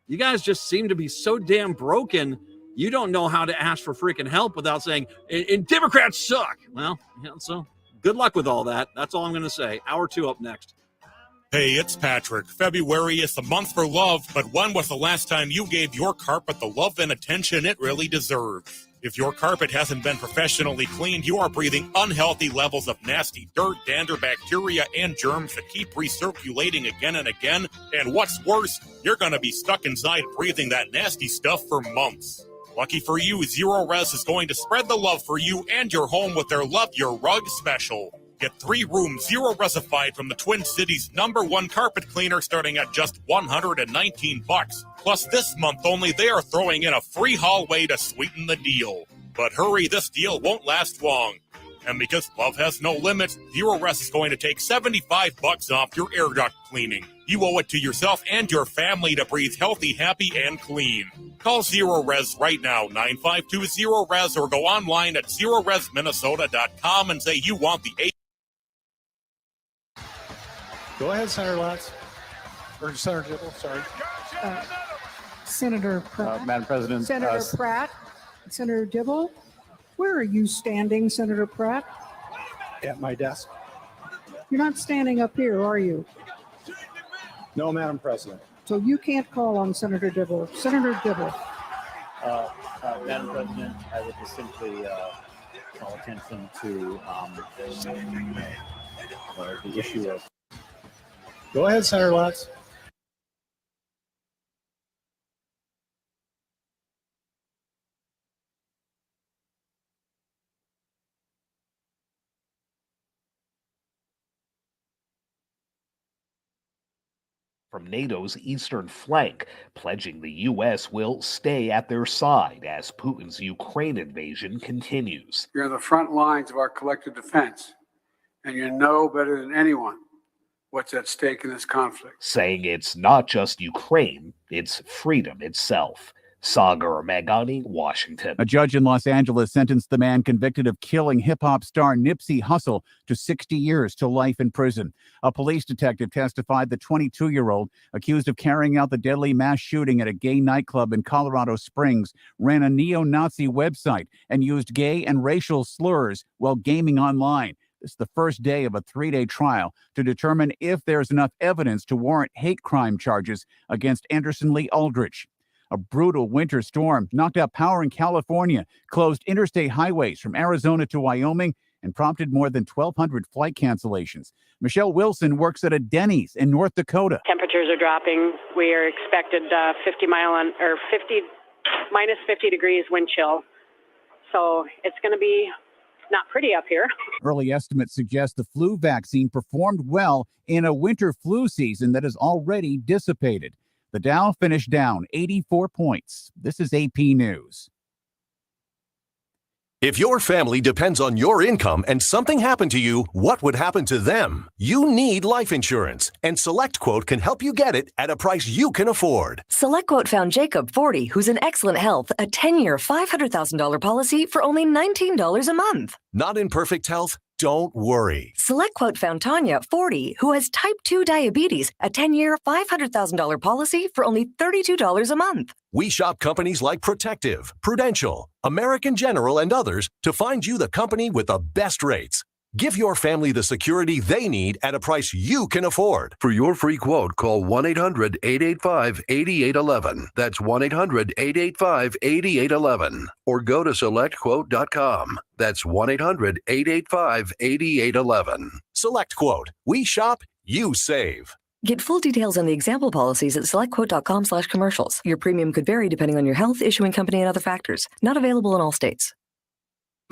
You guys just seem to be so damn broken. You don't know how to ask for freaking help without saying, and Democrats suck. Well, you know, so good luck with all that. That's all I'm going to say. Hour 2 up next. Hey, it's Patrick. February is the month for love, but when was the last time you gave your carpet the love and attention it really deserves? If your carpet hasn't been professionally cleaned, you are breathing unhealthy levels of nasty dirt, dander, bacteria, and germs that keep recirculating again and again. And what's worse, you're going to be stuck inside breathing that nasty stuff for months. Lucky for you, Zero Res is going to spread the love for you and your home with their Love Your Rug special. Get 3 rooms Zero Resified from the Twin Cities' #1 carpet cleaner starting at just $119. Plus, this month only, they are throwing in a free hallway to sweeten the deal. But hurry, this deal won't last long. And because love has no limits, Zero Res is going to take $75 off your air duct cleaning. You owe it to yourself and your family to breathe healthy, happy, and clean. Call Zero Res right now, 952-ZERO-RES, or go online at ZeroResMinnesota.com and say you want the Go ahead, Senator Latz. Or Senator Dibble, sorry. Senator Pratt. Madam President. Senator Pratt. Senator Dibble. Where are you standing, Senator Pratt? At my desk. You're not standing up here, are you? No, Madam President. So you can't call on Senator Dibble. Senator Dibble. Madam President, I would just simply call attention to the issue of... Go ahead, Senator Latz. From NATO's eastern flank, pledging the U.S. will stay at their side as Putin's Ukraine invasion continues. You're on the front lines of our collective defense, and you know better than anyone what's at stake in this conflict. Saying it's not just Ukraine, it's freedom itself. Sagar Magani, Washington. A judge in Los Angeles sentenced the man convicted of killing hip-hop star Nipsey Hussle to 60 years to life in prison. A police detective testified the 22-year-old, accused of carrying out the deadly mass shooting at a gay nightclub in Colorado Springs, ran a neo-Nazi website and used gay and racial slurs while gaming online. This is the first day of a 3-day trial to determine if there's enough evidence to warrant hate crime charges against Anderson Lee Aldrich. A brutal winter storm knocked out power in California, closed interstate highways from Arizona to Wyoming, and prompted more than 1,200 flight cancellations. Michelle Wilson works at a Denny's in North Dakota. Temperatures are dropping. We are expected minus 50 degrees wind chill. So it's going to be not pretty up here. Early estimates suggest the flu vaccine performed well in a winter flu season that has already dissipated. The Dow finished down 84 points. This is AP News. If your family depends on your income and something happened to you, what would happen to them? You need life insurance, and SelectQuote can help you get it at a price you can afford. SelectQuote found Jacob, 40, who's in excellent health, a 10-year, $500,000 policy for only $19 a month. Not in perfect health? Don't worry. SelectQuote found Tanya, 40, who has type 2 diabetes, a 10-year, $500,000 policy for only $32 a month. We shop companies like Protective, Prudential, American General, and others to find you the company with the best rates. Give your family the security they need at a price you can afford. For your free quote, call 1-800-885-8811. That's 1-800-885-8811. Or go to SelectQuote.com. That's 1-800-885-8811. SelectQuote. We shop, you save. Get full details on the example policies at selectquote.com/commercials. Your premium could vary depending on your health, issuing company, and other factors. Not available in all states.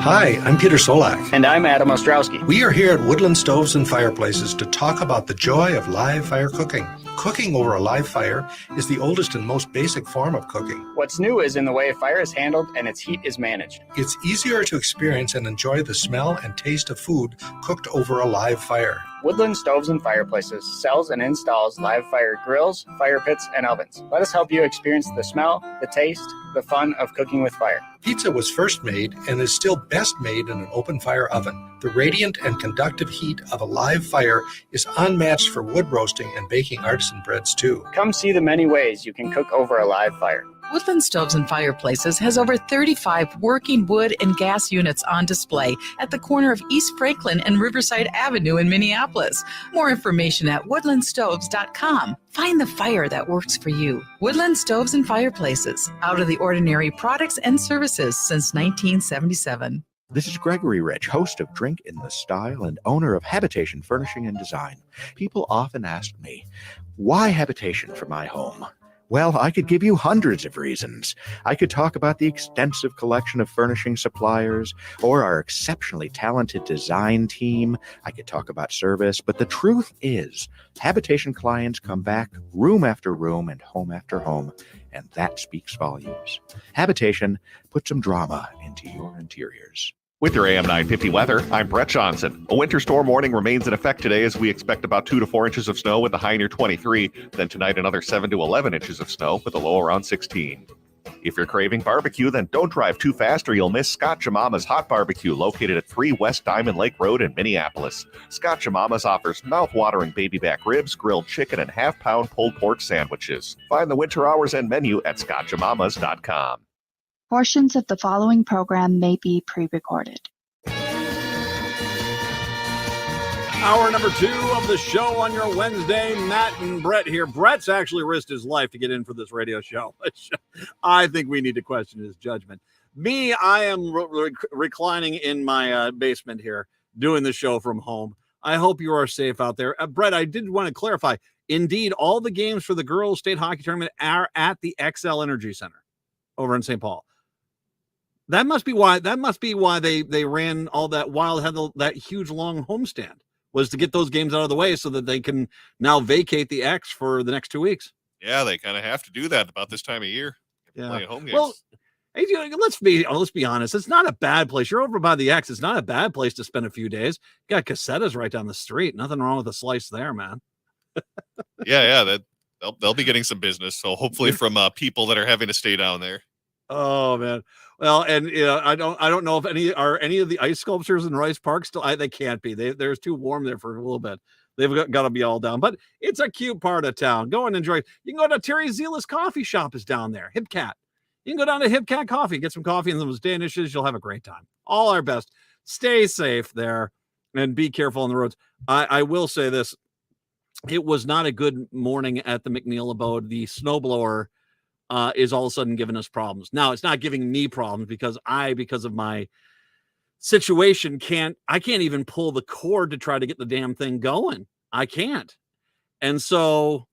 Hi, I'm Peter Solak. And I'm Adam Ostrowski. We are here at Woodland Stoves and Fireplaces to talk about the joy of live fire cooking. Cooking over a live fire is the oldest and most basic form of cooking. What's new is in the way fire is handled and its heat is managed. It's easier to experience and enjoy the smell and taste of food cooked over a live fire. Woodland Stoves and Fireplaces sells and installs live fire grills, fire pits, and ovens. Let us help you experience the smell, the taste, the fun of cooking with fire. Pizza was first made and is still best made in an open fire oven. The radiant and conductive heat of a live fire is unmatched for wood roasting and baking artisan breads too. Come see the many ways you can cook over a live fire. Woodland Stoves and Fireplaces has over 35 working wood and gas units on display at the corner of East Franklin and Riverside Avenue in Minneapolis. More information at woodlandstoves.com. Find the fire that works for you. Woodland Stoves and Fireplaces. Out of the ordinary products and services since 1977. This is Gregory Rich, host of Drink in the Style and owner of Habitation Furnishing and Design. People often ask me, why habitation for my home? Well, I could give you hundreds of reasons. I could talk about the extensive collection of furnishing suppliers or our exceptionally talented design team. I could talk about service, but the truth is, habitation clients come back room after room and home after home, and that speaks volumes. Habitation puts some drama into your interiors. With your AM 950 weather, I'm Brett Johnson. A winter storm warning remains in effect today as we expect about 2 to 4 inches of snow with a high near 23. Then tonight, another 7 to 11 inches of snow with a low around 16. If you're craving barbecue, then don't drive too fast or you'll miss Scott Jemama's Hot Barbecue located at 3 West Diamond Lake Road in Minneapolis. Scott Jemama's offers mouth-watering baby back ribs, grilled chicken, and half-pound pulled pork sandwiches. Find the winter hours and menu at scottjemamas.com. Portions of the following program may be pre-recorded. Hour number 2 of the show on your Wednesday. Matt and Brett here. Brett's actually risked his life to get in for this radio show. I think we need to question his judgment. Me, I am reclining in my basement here, doing the show from home. I hope you are safe out there. Brett, I did want to clarify. Indeed, all the games for the girls' state hockey tournament are at the XL Energy Center over in St. Paul. That must be why they ran all that while had that huge long homestand, was to get those games out of the way so that they can now vacate the X for the next 2 weeks. Yeah, they kind of have to do that about this time of year. Yeah. Play home games. Well, hey, let's be honest. It's not a bad place. You're over by the X. It's not a bad place to spend a few days. You got Casetas right down the street. Nothing wrong with a slice there, man. yeah, they'll be getting some business. So hopefully from people that are having to stay down there. Oh man. Well, and I don't know if any of the ice sculptures in Rice Park still. They can't be. There's too warm there for a little bit. They've got to be all down. But it's a cute part of town. Go and enjoy. You can go to Terry Zila's coffee shop is down there. Hipcat. You can go down to Hipcat Coffee, get some coffee and those Danishes. You'll have a great time. All our best. Stay safe there and be careful on the roads. I will say this. It was not a good morning at the McNeil abode. The snowblower is all of a sudden giving us problems. Now it's not giving me problems because of my situation, I can't even pull the cord to try to get the damn thing going. I can't. And so,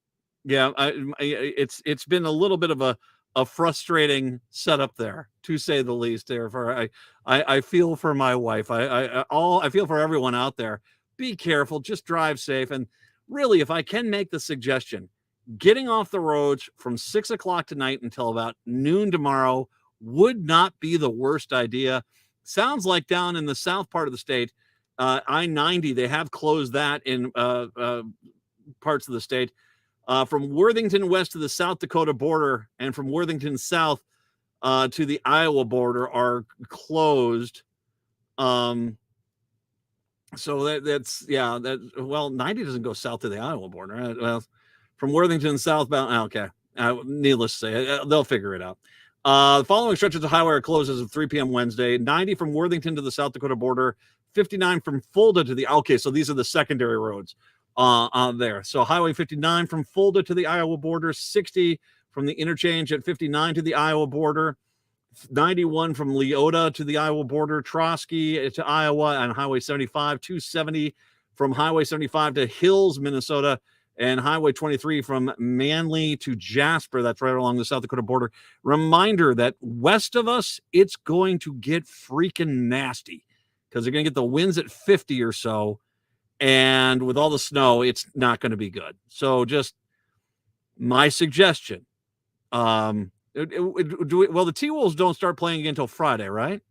yeah, it's been a little bit of a frustrating setup there, to say the least. Therefore, I feel for my wife. I feel for everyone out there. Be careful, just drive safe. And really, if I can make the suggestion, getting off the roads from 6 o'clock tonight until about noon tomorrow would not be the worst idea. Sounds like down in the south part of the state, I-90, they have closed that in parts of the state. From Worthington west to the South Dakota border and from Worthington south to the Iowa border are closed. So that's 90 doesn't go south to the Iowa border. Well, from Worthington southbound. Okay. Needless to say, they'll figure it out. The following stretches of highway are closed as of 3 p.m. Wednesday. 90 from Worthington to the South Dakota border. 59 from Fulda to the. Okay, so these are the secondary roads on there. So Highway 59 from Fulda to the Iowa border. 60 from the interchange at 59 to the Iowa border. 91 from Leota to the Iowa border. Trotsky to Iowa and Highway 75. 270 from Highway 75 to Hills, Minnesota. And Highway 23 from Manly to Jasper. That's right along the South Dakota border. Reminder that west of us, it's going to get freaking nasty because they're going to get the winds at 50 or so. And with all the snow, it's not going to be good. So just my suggestion. The T-Wolves don't start playing again until Friday, right?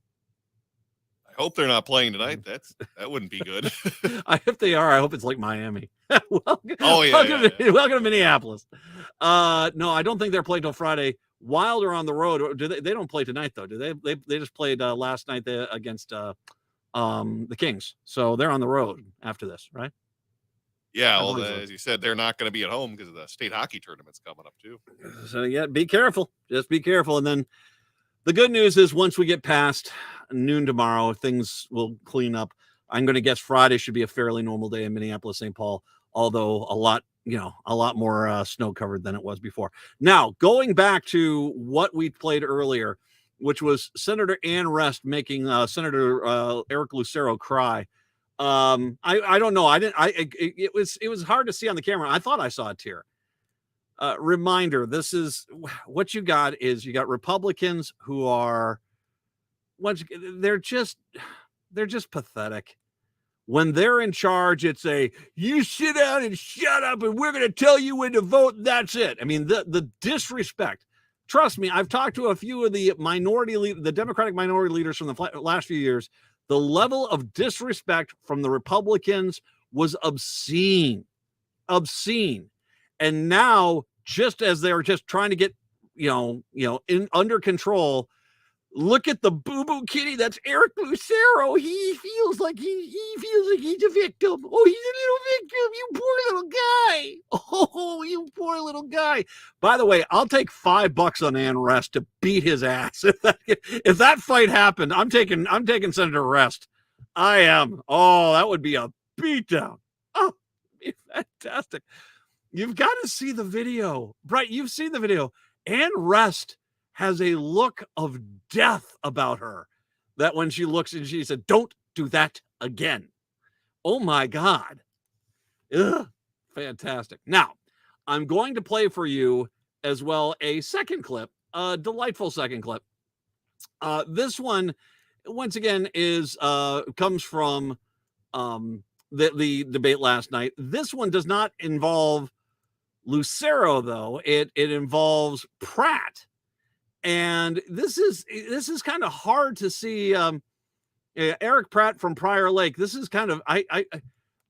I hope they're not playing tonight. That wouldn't be good. If they are, I hope it's like Miami. Welcome to Minneapolis. No, I don't think they're playing till Friday. While they're on the road, they don't play tonight though, do they? They just played last night against the Kings, so they're on the road after this, right? Yeah, I well, believe so. as you said, they're not going to be at home because the state hockey tournament's coming up too. So yeah, be careful. Just be careful. And then the good news is once we get past noon tomorrow, things will clean up. I'm going to guess Friday should be a fairly normal day in Minneapolis, St. Paul, although a lot more snow covered than it was before. Now, going back to what we played earlier, which was Senator Ann Rest making Senator Eric Lucero cry. I don't know. It was hard to see on the camera. I thought I saw a tear. Reminder, this is what you got Republicans who are they're just pathetic. When they're in charge, it's you sit down and shut up and we're going to tell you when to vote. And that's it. I mean, the disrespect. Trust me, I've talked to a few of the Democratic minority leaders from the last few years. The level of disrespect from the Republicans was obscene. And now, just as they're just trying to get, under control, look at the boo-boo kitty. That's Eric Lucero. He feels like he's a victim. Oh, he's a little victim. You poor little guy. Oh, you poor little guy. By the way, I'll take $5 on Ann Rest to beat his ass. If that fight happened, I'm taking Senator Rest. I am. Oh, that would be a beatdown. Oh, it'd be fantastic. You've got to see the video. Right, you've seen the video. Ann Rest has a look of death about her that when she looks and she said, don't do that again. Oh my God. Ugh, fantastic. Now, I'm going to play for you as well a second clip, a delightful second clip. This one, once again, comes from the debate last night. This one does not involve Lucero, though. It involves Pratt. And this is kind of hard to see. Eric Pratt from Prior Lake. This is kind of I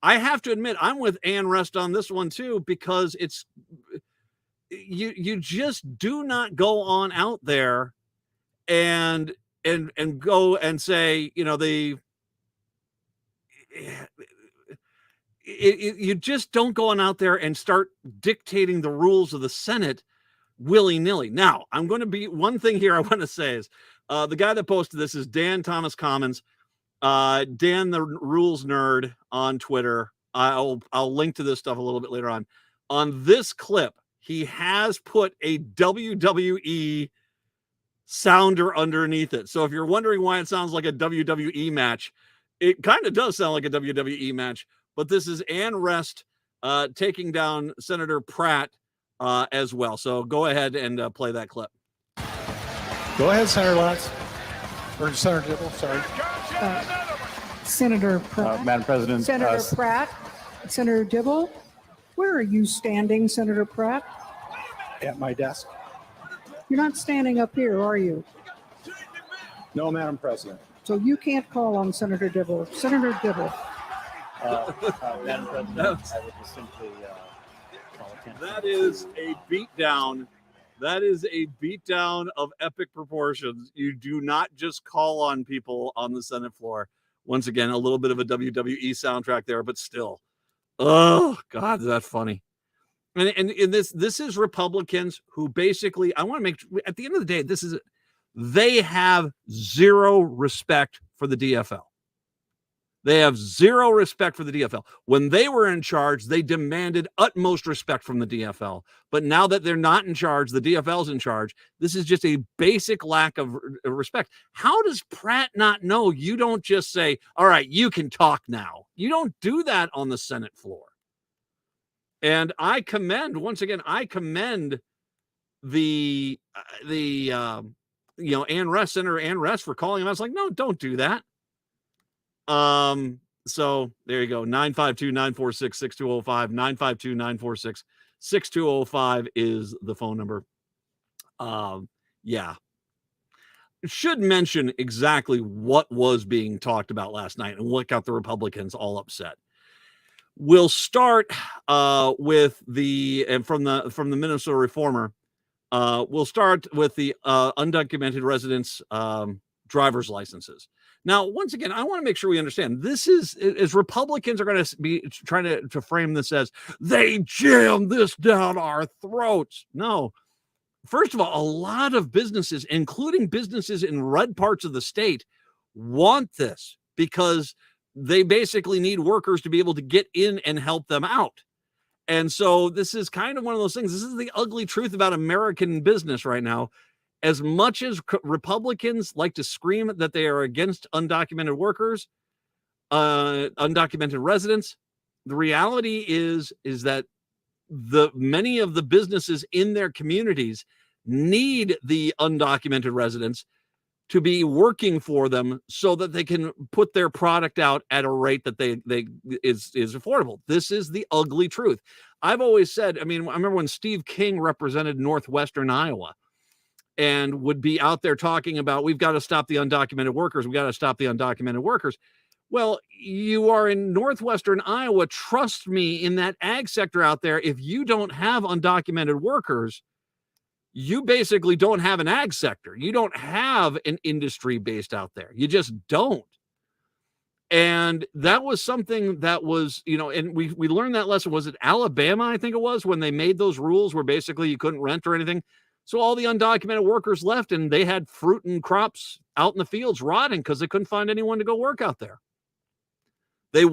have to admit I'm with Ann Rest on this one too, because it's you just do not go on out there and go and say, you just don't go on out there and start dictating the rules of the Senate willy-nilly. Now, I'm going to be one thing here I want to say is the guy that posted this is Dan Thomas Commons. Dan the Rules Nerd on Twitter. I'll link to this stuff a little bit later on. On this clip, he has put a WWE sounder underneath it. So if you're wondering why it sounds like a WWE match, it kind of does sound like a WWE match. But this is Ann Rest taking down Senator Pratt as well. So go ahead and play that clip. Go ahead, Senator Lutz. Or Senator Dibble, sorry. Senator Pratt. Madam President. Senator Pratt. Senator Dibble. Where are you standing, Senator Pratt? At my desk. You're not standing up here, are you? No, Madam President. So you can't call on Senator Dibble. Senator Dibble. Madam President, I would just simply call attention. That is a beatdown. That is a beatdown of epic proportions. You do not just call on people on the Senate floor. Once again, a little bit of a WWE soundtrack there, but still. Oh, God, is that funny. And this is Republicans who basically, I want to make, at the end of the day, they have zero respect for the DFL. They have zero respect for the DFL. When they were in charge, they demanded utmost respect from the DFL. But now that they're not in charge, the DFL's in charge, this is just a basic lack of respect. How does Pratt not know? You don't just say, all right, you can talk now. You don't do that on the Senate floor. And I commend the Ann Rest, Senator Ann Rest, for calling him. I was like, no, don't do that. So there you go. 952-946-6205, 952-946-6205 is the phone number. Yeah. Should mention exactly what was being talked about last night and what got the Republicans all upset. We'll start with from the Minnesota Reformer. We'll start with the undocumented residents driver's licenses. Now, once again, I want to make sure we understand this is, as Republicans are going to be trying to frame this as they jam this down our throats. No. First of all, a lot of businesses, including businesses in red parts of the state, want this because they basically need workers to be able to get in and help them out. And so this is kind of one of those things. This is the ugly truth about American business right now. As much as Republicans like to scream that they are against undocumented workers, undocumented residents, the reality is that many of the businesses in their communities need the undocumented residents to be working for them so that they can put their product out at a rate that is affordable. This is the ugly truth. I've always said, I mean, I remember when Steve King represented Northwestern Iowa and would be out there talking about, we've got to stop the undocumented workers. We got to stop the undocumented workers. Well, you are in Northwestern Iowa. Trust me, in that ag sector out there, if you don't have undocumented workers, you basically don't have an ag sector. You don't have an industry based out there. You just don't. And that was something that was, and we learned that lesson. Was it Alabama? I think it was, when they made those rules where basically you couldn't rent or anything. So all the undocumented workers left and they had fruit and crops out in the fields rotting because they couldn't find anyone to go work out there. This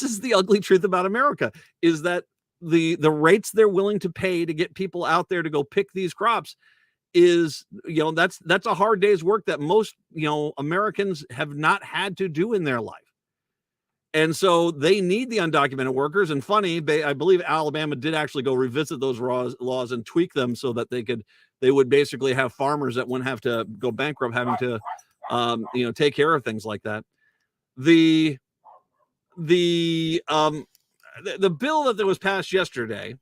is the ugly truth about America, is that the rates they're willing to pay to get people out there to go pick these crops is, that's a hard day's work that most, Americans have not had to do in their life. And so they need the undocumented workers. And funny, I believe Alabama did actually go revisit those laws and tweak them so that they would basically have farmers that wouldn't have to go bankrupt having to, take care of things like that. The bill that was passed yesterday,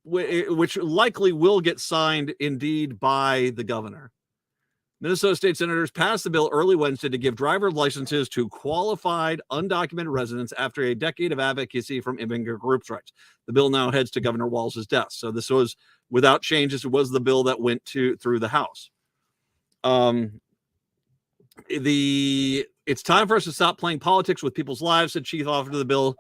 which likely will get signed indeed by the governor. Minnesota state senators passed the bill early Wednesday to give driver's licenses to qualified undocumented residents after a decade of advocacy from immigrant groups' rights. The bill now heads to Governor Walz's desk. So this was without changes. It was the bill that went through the House. It's time for us to stop playing politics with people's lives, said chief author of the bill,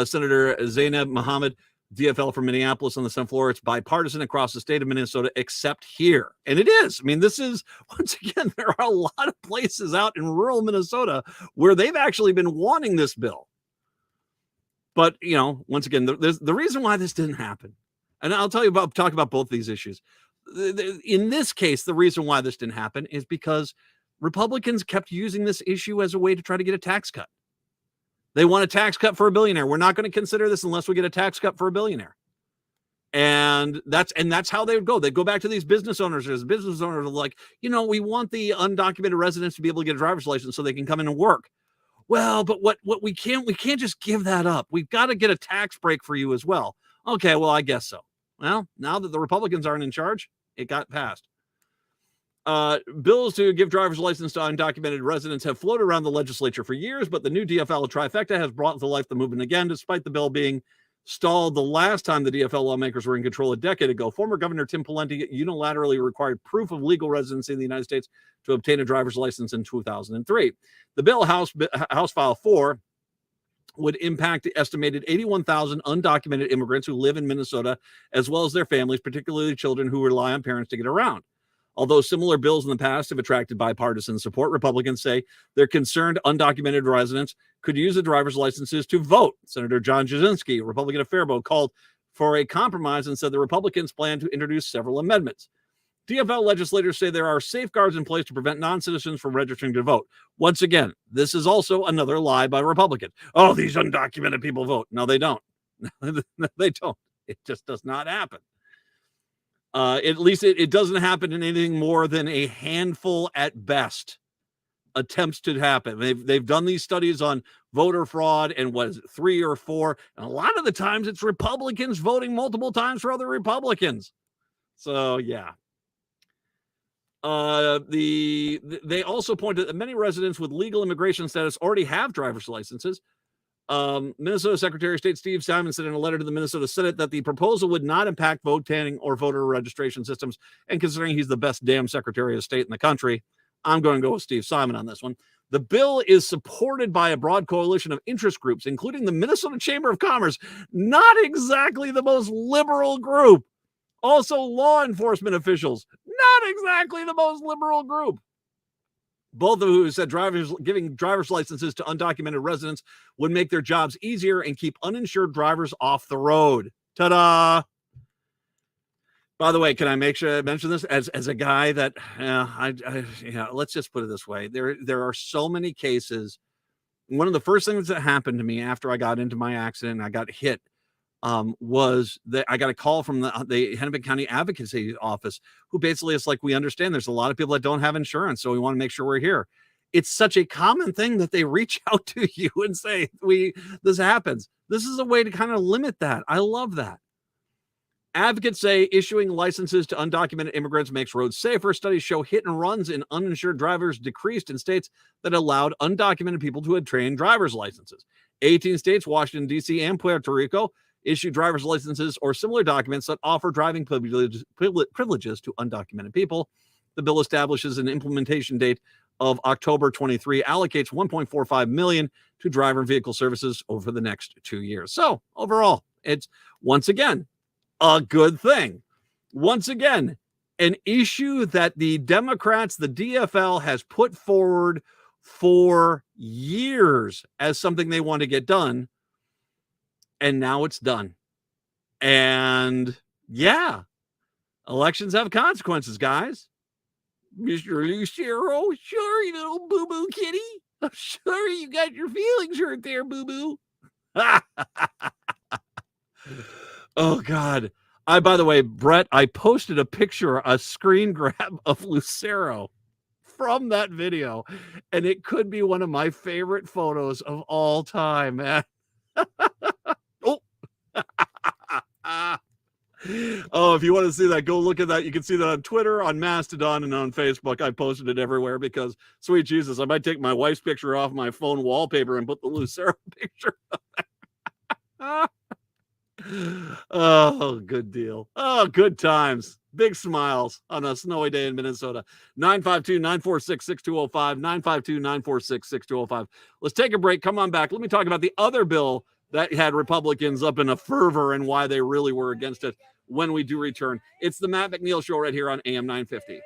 Senator Zainab Mohammed, DFL from Minneapolis on the Senate floor. It's bipartisan across the state of Minnesota, except here. And it is. I mean, this is, once again, there are a lot of places out in rural Minnesota where they've actually been wanting this bill. But, once again, the reason why this didn't happen, and I'll talk about both these issues. In this case, the reason why this didn't happen is because Republicans kept using this issue as a way to try to get a tax cut. They want a tax cut for a billionaire. We're not going to consider this unless we get a tax cut for a billionaire. And that's how they would go. They'd go back to these business owners. As business owners are like, we want the undocumented residents to be able to get a driver's license so they can come in and work. Well, but what we can't just give that up. We've got to get a tax break for you as well. Okay, well, I guess so. Well, now that the Republicans aren't in charge, it got passed. Bills to give driver's license to undocumented residents have floated around the legislature for years, but the new DFL trifecta has brought to life the movement again, despite the bill being stalled the last time the DFL lawmakers were in control a decade ago. Former Governor Tim Pawlenty unilaterally required proof of legal residency in the United States to obtain a driver's license in 2003. The bill, House File 4, would impact the estimated 81,000 undocumented immigrants who live in Minnesota, as well as their families, particularly children who rely on parents to get around. Although similar bills in the past have attracted bipartisan support, Republicans say they're concerned undocumented residents could use the driver's licenses to vote. Senator John Jasinski, Republican of Faribault, called for a compromise and said the Republicans plan to introduce several amendments. DFL legislators say there are safeguards in place to prevent non-citizens from registering to vote. Once again, this is also another lie by Republicans. Oh, these undocumented people vote. No, they don't. They don't. It just does not happen. At least it doesn't happen in anything more than a handful at best attempts to happen. They've done these studies on voter fraud, and what is it, 3 or 4? And a lot of the times it's Republicans voting multiple times for other Republicans. So yeah. They also pointed that many residents with legal immigration status already have driver's licenses. Minnesota Secretary of State Steve Simon said in a letter to the Minnesota Senate that the proposal would not impact vote tanning or voter registration systems. And considering he's the best damn Secretary of State in the country, I'm going to go with Steve Simon on this one. The bill is supported by a broad coalition of interest groups, including the Minnesota Chamber of Commerce, not exactly the most liberal group. Also, law enforcement officials, not exactly the most liberal group. Both of who said giving driver's licenses to undocumented residents would make their jobs easier and keep uninsured drivers off the road. Ta-da! By the way, can I make sure I mention this as a guy that let's just put it this way. There are so many cases. One of the first things that happened to me after I got into my accident, I got hit, was that I got a call from the Hennepin County Advocacy Office, who basically is like, we understand there's a lot of people that don't have insurance, so we want to make sure we're here. It's such a common thing that they reach out to you and say, this happens. This is a way to kind of limit that. I love that. Advocates say issuing licenses to undocumented immigrants makes roads safer. Studies show hit and runs in uninsured drivers decreased in states that allowed undocumented people to obtain driver's licenses. 18 states, Washington, D.C., and Puerto Rico, issue driver's licenses or similar documents that offer driving privileges to undocumented people. The bill establishes an implementation date of October 23, allocates $1.45 million to driver and vehicle services over the next 2 years. So overall, it's once again a good thing. Once again, an issue that the Democrats, the DFL, has put forward for years as something they want to get done. And now it's done. And yeah, elections have consequences, guys. Mr. Lucero, sure, you little boo-boo kitty. I'm sure you got your feelings hurt there, boo-boo. Oh, God. By the way, Brett, I posted a picture, a screen grab of Lucero from that video, and it could be one of my favorite photos of all time, man. Oh, if you want to see that, go look at that. You can see that on Twitter, on Mastodon, and on Facebook. I posted it everywhere because, sweet Jesus, I might take my wife's picture off my phone wallpaper and put the Lucero picture on there. Oh, good deal. Oh, good times. Big smiles on a snowy day in Minnesota. 952-946-6205, 952-946-6205. Let's take a break. Come on back. Let me talk about the other bill that had Republicans up in a fervor and why they really were against it when we do return. It's the Matt McNeil Show right here on AM 950.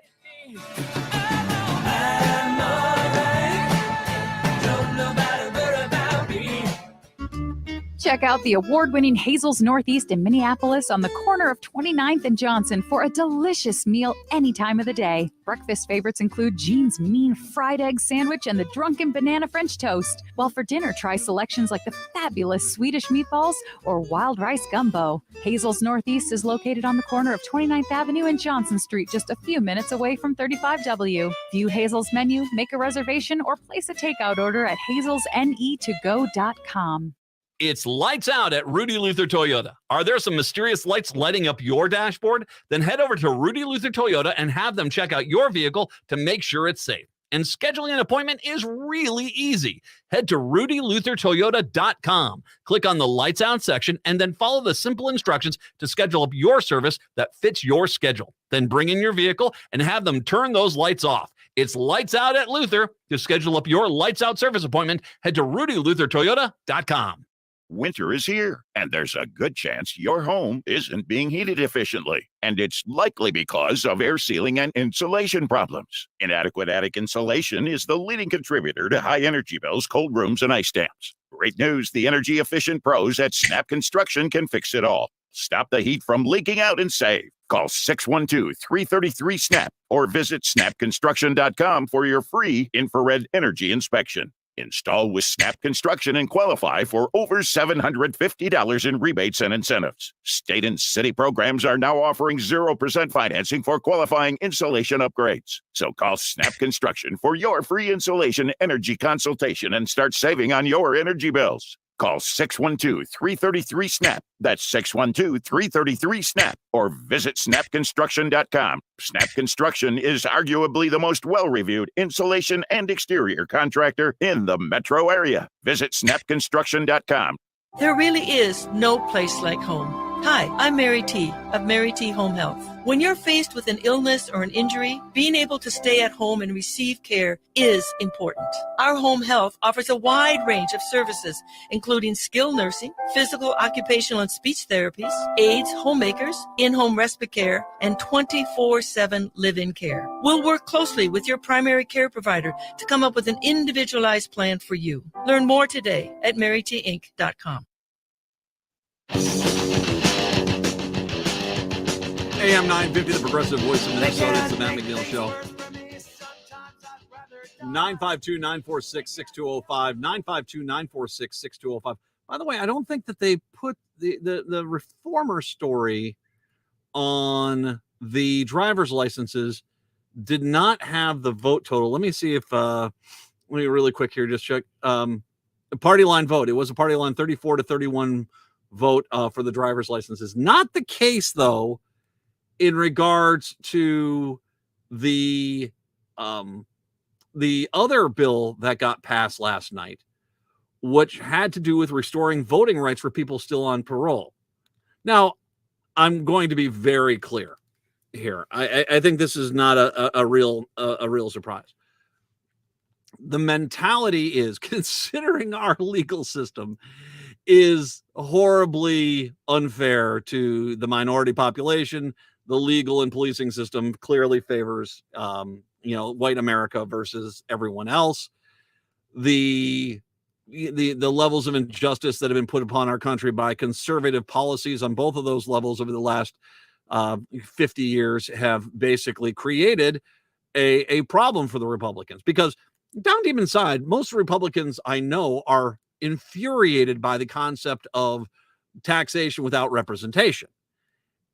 Check out the award-winning Hazel's Northeast in Minneapolis on the corner of 29th and Johnson for a delicious meal any time of the day. Breakfast favorites include Jean's Mean Fried Egg Sandwich and the Drunken Banana French Toast. While for dinner, try selections like the fabulous Swedish meatballs or wild rice gumbo. Hazel's Northeast is located on the corner of 29th Avenue and Johnson Street, just a few minutes away from 35W. View Hazel's menu, make a reservation, or place a takeout order at hazelsnetogo.com. It's lights out at Rudy Luther Toyota. Are there some mysterious lights lighting up your dashboard? Then head over to Rudy Luther Toyota and have them check out your vehicle to make sure it's safe. And scheduling an appointment is really easy. Head to rudyluthertoyota.com. Click on the lights out section and then follow the simple instructions to schedule up your service that fits your schedule. Then bring in your vehicle and have them turn those lights off. It's lights out at Luther. To schedule up your lights out service appointment, head to rudyluthertoyota.com. Winter is here, and there's a good chance your home isn't being heated efficiently. And it's likely because of air sealing and insulation problems. Inadequate attic insulation is the leading contributor to high energy bills, cold rooms, and ice dams. Great news, the energy-efficient pros at Snap Construction can fix it all. Stop the heat from leaking out and save. Call 612-333-SNAP or visit snapconstruction.com for your free infrared energy inspection. Install with Snap Construction and qualify for over $750 in rebates and incentives. State and city programs are now offering 0% financing for qualifying insulation upgrades. So call Snap Construction for your free insulation energy consultation and start saving on your energy bills. Call 612-333-SNAP. That's 612-333-SNAP. Or visit snapconstruction.com. Snap Construction is arguably the most well-reviewed insulation and exterior contractor in the metro area. Visit snapconstruction.com. There really is no place like home. Hi, I'm Mary T. of Mary T. Home Health. When you're faced with an illness or an injury, being able to stay at home and receive care is important. Our home health offers a wide range of services, including skilled nursing, physical, occupational, and speech therapies, aides, homemakers, in-home respite care, and 24/7 live-in care. We'll work closely with your primary care provider to come up with an individualized plan for you. Learn more today at marytinc.com. AM 950, the progressive voice of Minnesota. It's the Matt McNeil Show. 952-946-6205. 952-946-6205. By the way, I don't think that they put the reformer story on the driver's licenses did not have the vote total. Let me see if, let me really quick here, just check. Party line vote. It was a party line 34 to 31 vote for the driver's licenses. Not the case, though, in regards to the other bill that got passed last night, which had to do with restoring voting rights for people still on parole. Now, I'm going to be very clear here. I think this is not a real surprise. The mentality is, considering our legal system is horribly unfair to the minority population, the legal and policing system clearly favors, white America versus everyone else. The levels of injustice that have been put upon our country by conservative policies on both of those levels over the last 50 years have basically created a problem for the Republicans, because down deep inside, most Republicans I know are infuriated by the concept of taxation without representation.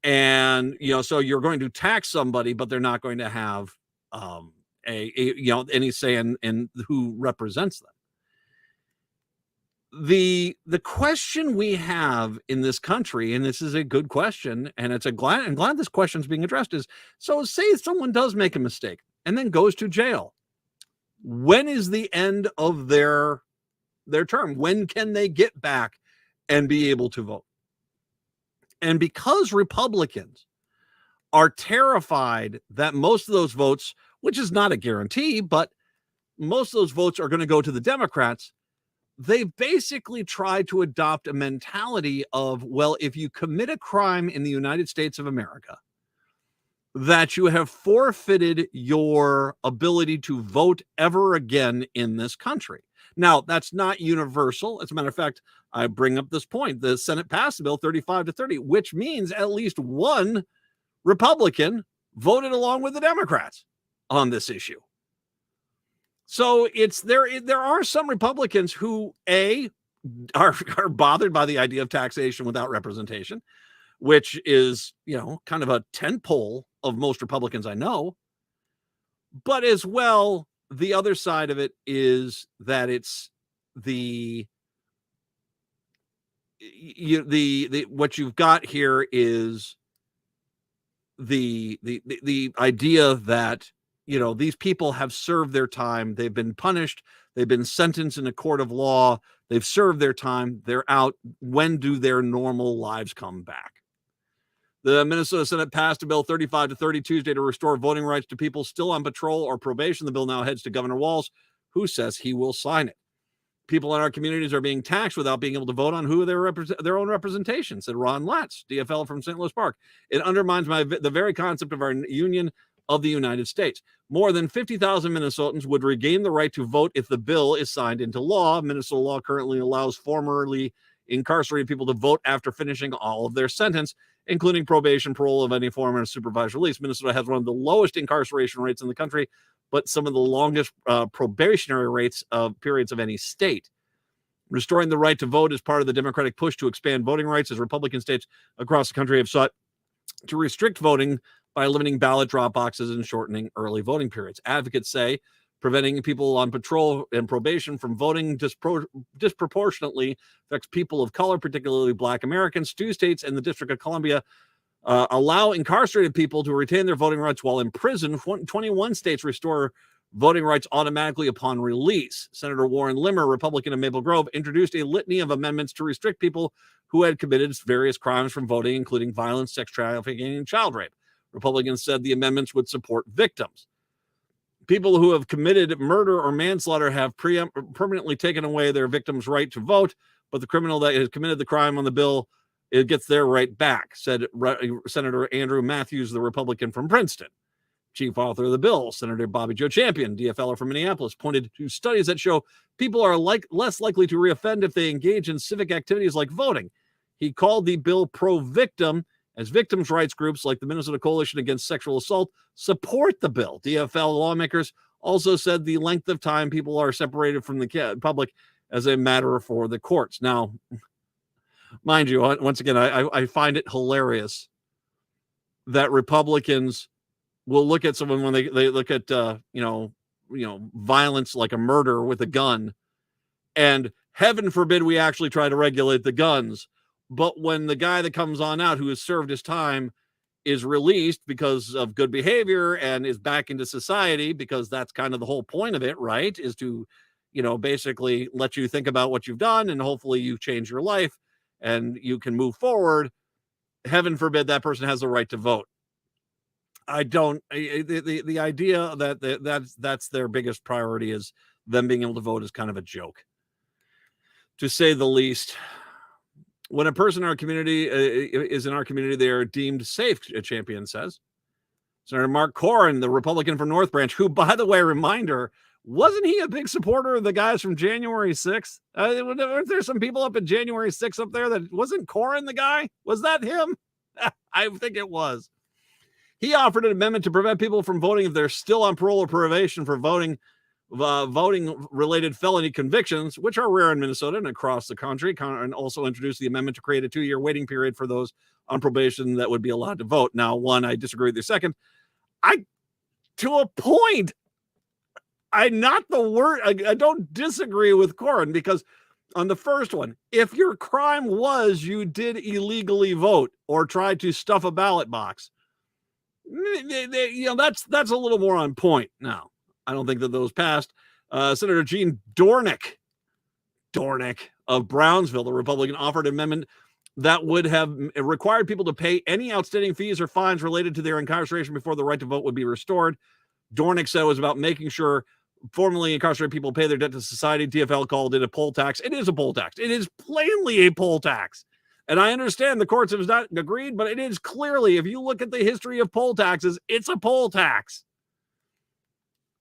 And, so you're going to tax somebody, but they're not going to have any say in who represents them. The question we have in this country, and this is a good question, and I'm glad this question is being addressed, is, so say someone does make a mistake and then goes to jail. When is the end of their term? When can they get back and be able to vote? And because Republicans are terrified that most of those votes, which is not a guarantee, but most of those votes are going to go to the Democrats, they've basically tried to adopt a mentality of, well, if you commit a crime in the United States of America, that you have forfeited your ability to vote ever again in this country. Now, that's not universal. As a matter of fact, I bring up this point. The Senate passed the bill 35 to 30, which means at least one Republican voted along with the Democrats on this issue. So there are some Republicans who, are bothered by the idea of taxation without representation, which is, kind of a tentpole of most Republicans I know. But as well, the other side of it is that it's what you've got here is the idea that, these people have served their time. They've been punished. They've been sentenced in a court of law. They've served their time. They're out. When do their normal lives come back? The Minnesota Senate passed a bill 35 to 30 Tuesday to restore voting rights to people still on patrol or probation. The bill now heads to Governor Walz, who says he will sign it. People in our communities are being taxed without being able to vote on who their own representation, said Ron Latz, DFL from St. Louis Park. It undermines the very concept of our union of the United States. More than 50,000 Minnesotans would regain the right to vote if the bill is signed into law. Minnesota law currently allows formerly incarcerated people to vote after finishing all of their sentence, including probation, parole of any form, and supervised release. Minnesota has one of the lowest incarceration rates in the country, but some of the longest probationary rates of periods of any state. Restoring the right to vote is part of the Democratic push to expand voting rights, as Republican states across the country have sought to restrict voting by limiting ballot drop boxes and shortening early voting periods. Advocates say Preventing people on patrol and probation from voting disproportionately affects people of color, particularly Black Americans. 2 states and the District of Columbia allow incarcerated people to retain their voting rights while in prison. 21 states restore voting rights automatically upon release. Senator Warren Limmer, Republican of Maple Grove, introduced a litany of amendments to restrict people who had committed various crimes from voting, including violence, sex trafficking, and child rape. Republicans said the amendments would support victims. People who have committed murder or manslaughter have permanently taken away their victim's right to vote, but the criminal that has committed the crime on the bill, it gets their right back, said Senator Andrew Matthews, the Republican from Princeton. Chief author of the bill, Senator Bobby Joe Champion, DFLer from Minneapolis, pointed to studies that show people are less likely to reoffend if they engage in civic activities like voting. He called the bill pro-victim, as victims' rights groups like the Minnesota Coalition Against Sexual Assault support the bill. DFL lawmakers also said the length of time people are separated from the public as a matter for the courts. Now, mind you, once again, I find it hilarious that Republicans will look at someone when they look at violence like a murder with a gun, and heaven forbid we actually try to regulate the guns. But when the guy that comes on out who has served his time is released because of good behavior and is back into society, because that's kind of the whole point of it, right? Is to, basically let you think about what you've done and hopefully you change your life and you can move forward. Heaven forbid that person has the right to vote. The idea that that's their biggest priority is them being able to vote is kind of a joke, to say the least. When a person in our community is in our community, they are deemed safe, a Champion says. Senator Mark Corrin, the Republican from North Branch, who, by the way, reminder, wasn't he a big supporter of the guys from January 6th? Weren't there some people up at January 6th up there that wasn't Corrin the guy? Was that him? I think it was. He offered an amendment to prevent people from voting if they're still on parole or probation for voting-related felony convictions, which are rare in Minnesota and across the country, and also introduced the amendment to create a 2-year waiting period for those on probation that would be allowed to vote. Now, one, I disagree with you. Second, to a point, I don't disagree with Corrin, because on the first one, if your crime was you did illegally vote or tried to stuff a ballot box, that's a little more on point. Now, I don't think that those passed. Senator Gene Dornick of Brownsville, the Republican, offered an amendment that would have required people to pay any outstanding fees or fines related to their incarceration before the right to vote would be restored. Dornick said it was about making sure formerly incarcerated people pay their debt to society. DFL called it a poll tax. It is a poll tax. It is plainly a poll tax. And I understand the courts have not agreed, but it is clearly, if you look at the history of poll taxes, it's a poll tax.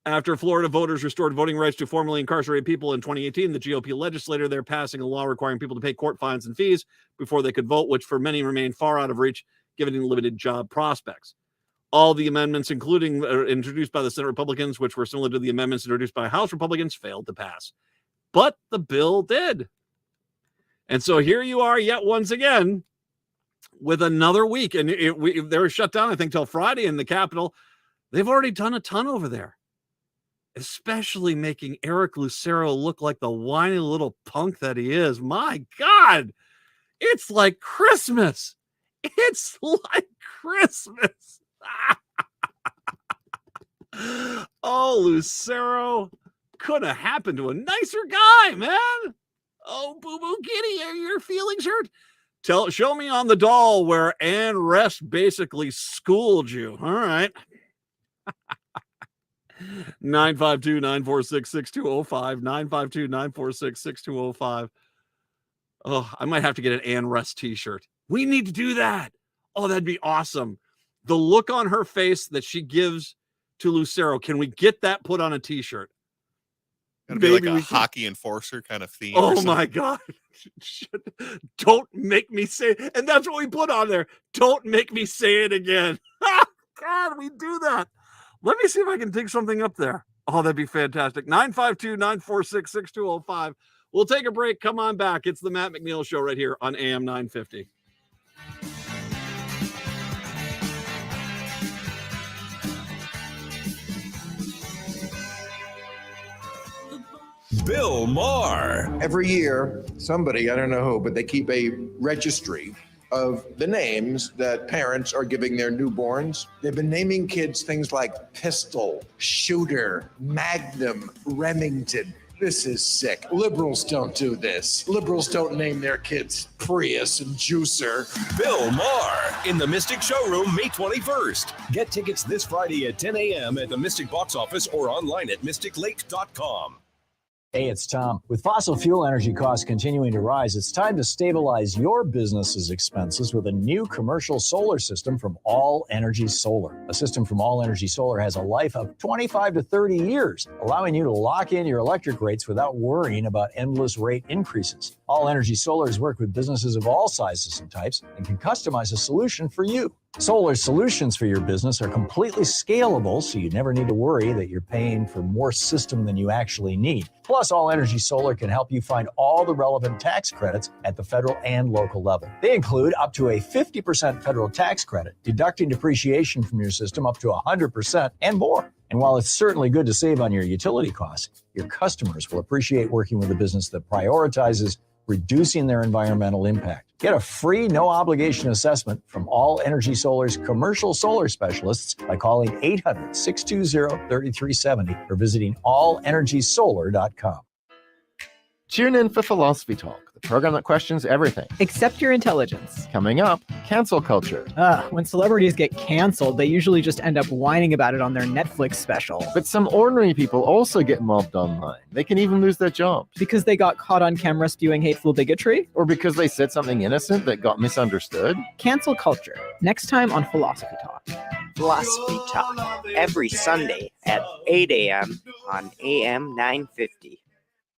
After Florida voters restored voting rights to formerly incarcerated people in 2018, the GOP legislator there passing a law requiring people to pay court fines and fees before they could vote, which for many remain far out of reach, given limited job prospects. All the amendments, including introduced by the Senate Republicans, which were similar to the amendments introduced by House Republicans, failed to pass. But the bill did. And so here you are yet once again with another week. And they were shut down, I think, till Friday in the Capitol. They've already done a ton over there, especially making Eric Lucero look like the whiny little punk that he is. My God, it's like Christmas. It's like Christmas. Oh, Lucero could have happened to a nicer guy, man. Oh, boo-boo kitty, are your feelings hurt? Show me on the doll where Ann Rest basically schooled you. All right. 952-946-6205. 952-946-6205. Oh, I might have to get an Ann Rest t-shirt. We need to do that. Oh, that'd be awesome. The look on her face that she gives to Lucero. Can we get that put on a t-shirt? It'll be like a hockey enforcer kind of theme. Oh my God. Don't make me say it. And that's what we put on there. Don't make me say it again. God, we do that. Let me see if I can dig something up there. Oh, that'd be fantastic. 952-946-6205. We'll take a break. Come on back. It's the Matt McNeil Show right here on AM 950. Bill Maher. Every year, somebody, I don't know who, but they keep a registry of the names that parents are giving their newborns. They've been naming kids things like Pistol, Shooter, Magnum, Remington. This is sick. Liberals don't do this. Liberals don't name their kids Prius and Juicer. Bill Maher in the Mystic Showroom May 21st. Get tickets this Friday at 10 a.m. at the Mystic box office or online at mysticlake.com. Hey, it's Tom. With fossil fuel energy costs continuing to rise, it's time to stabilize your business's expenses with a new commercial solar system from All Energy Solar. A system from All Energy Solar has a life of 25 to 30 years, allowing you to lock in your electric rates without worrying about endless rate increases. All Energy Solar has worked with businesses of all sizes and types and can customize a solution for you. Solar solutions for your business are completely scalable, so you never need to worry that you're paying for more system than you actually need. Plus, All Energy Solar can help you find all the relevant tax credits at the federal and local level. They include up to a 50% federal tax credit, deducting depreciation from your system up to 100%, and more. And while it's certainly good to save on your utility costs, your customers will appreciate working with a business that prioritizes reducing their environmental impact. Get a free, no-obligation assessment from All Energy Solar's commercial solar specialists by calling 800-620-3370 or visiting allenergysolar.com. Tune in for Philosophy Talk, the program that questions everything. Except your intelligence. Coming up, cancel culture. When celebrities get canceled, they usually just end up whining about it on their Netflix special. But some ordinary people also get mobbed online. They can even lose their jobs. Because they got caught on camera spewing hateful bigotry? Or because they said something innocent that got misunderstood? Cancel culture. Next time on Philosophy Talk. Philosophy Talk. Every Sunday at 8 a.m. on AM 950.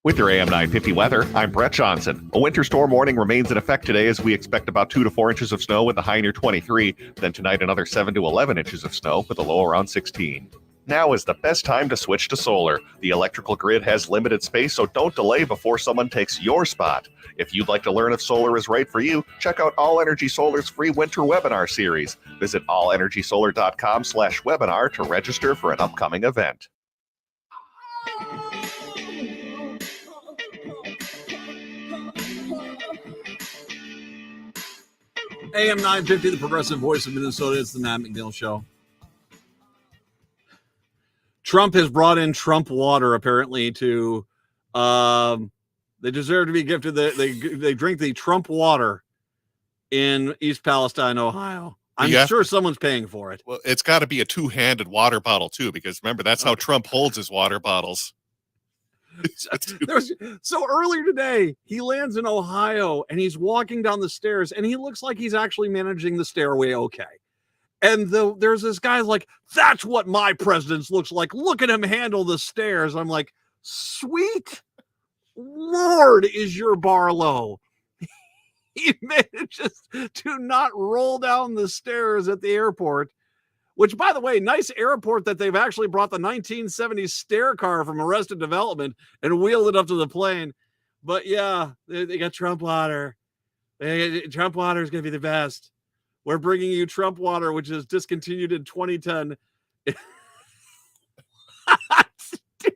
With your AM 950 weather, I'm Brett Johnson. A winter storm warning remains in effect today as we expect about 2 to 4 inches of snow with a high near 23. Then tonight, another 7 to 11 inches of snow with a low around 16. Now is the best time to switch to solar. The electrical grid has limited space, so don't delay before someone takes your spot. If you'd like to learn if solar is right for you, check out All Energy Solar's free winter webinar series. Visit allenergysolar.com/webinar to register for an upcoming event. AM 950, the progressive voice of Minnesota. It's the Matt McNeil Show. Trump has brought in Trump water, apparently, to they deserve to be gifted. They drink the Trump water in East Palestine, Ohio. I'm sure someone's paying for it. Well, it's got to be a two-handed water bottle, too, because remember, that's how Trump holds his water bottles. So earlier today, he lands in Ohio and he's walking down the stairs and he looks like he's actually managing the stairway okay. And there's this guy like, that's what my president looks like. Look at him handle the stairs. I'm like, sweet Lord, is your bar low? He manages to not roll down the stairs at the airport. Which, by the way, nice airport that they've actually brought the 1970s stair car from Arrested Development and wheeled it up to the plane. But yeah, they got Trump water. Trump water is going to be the best. We're bringing you Trump water, which is discontinued in 2010.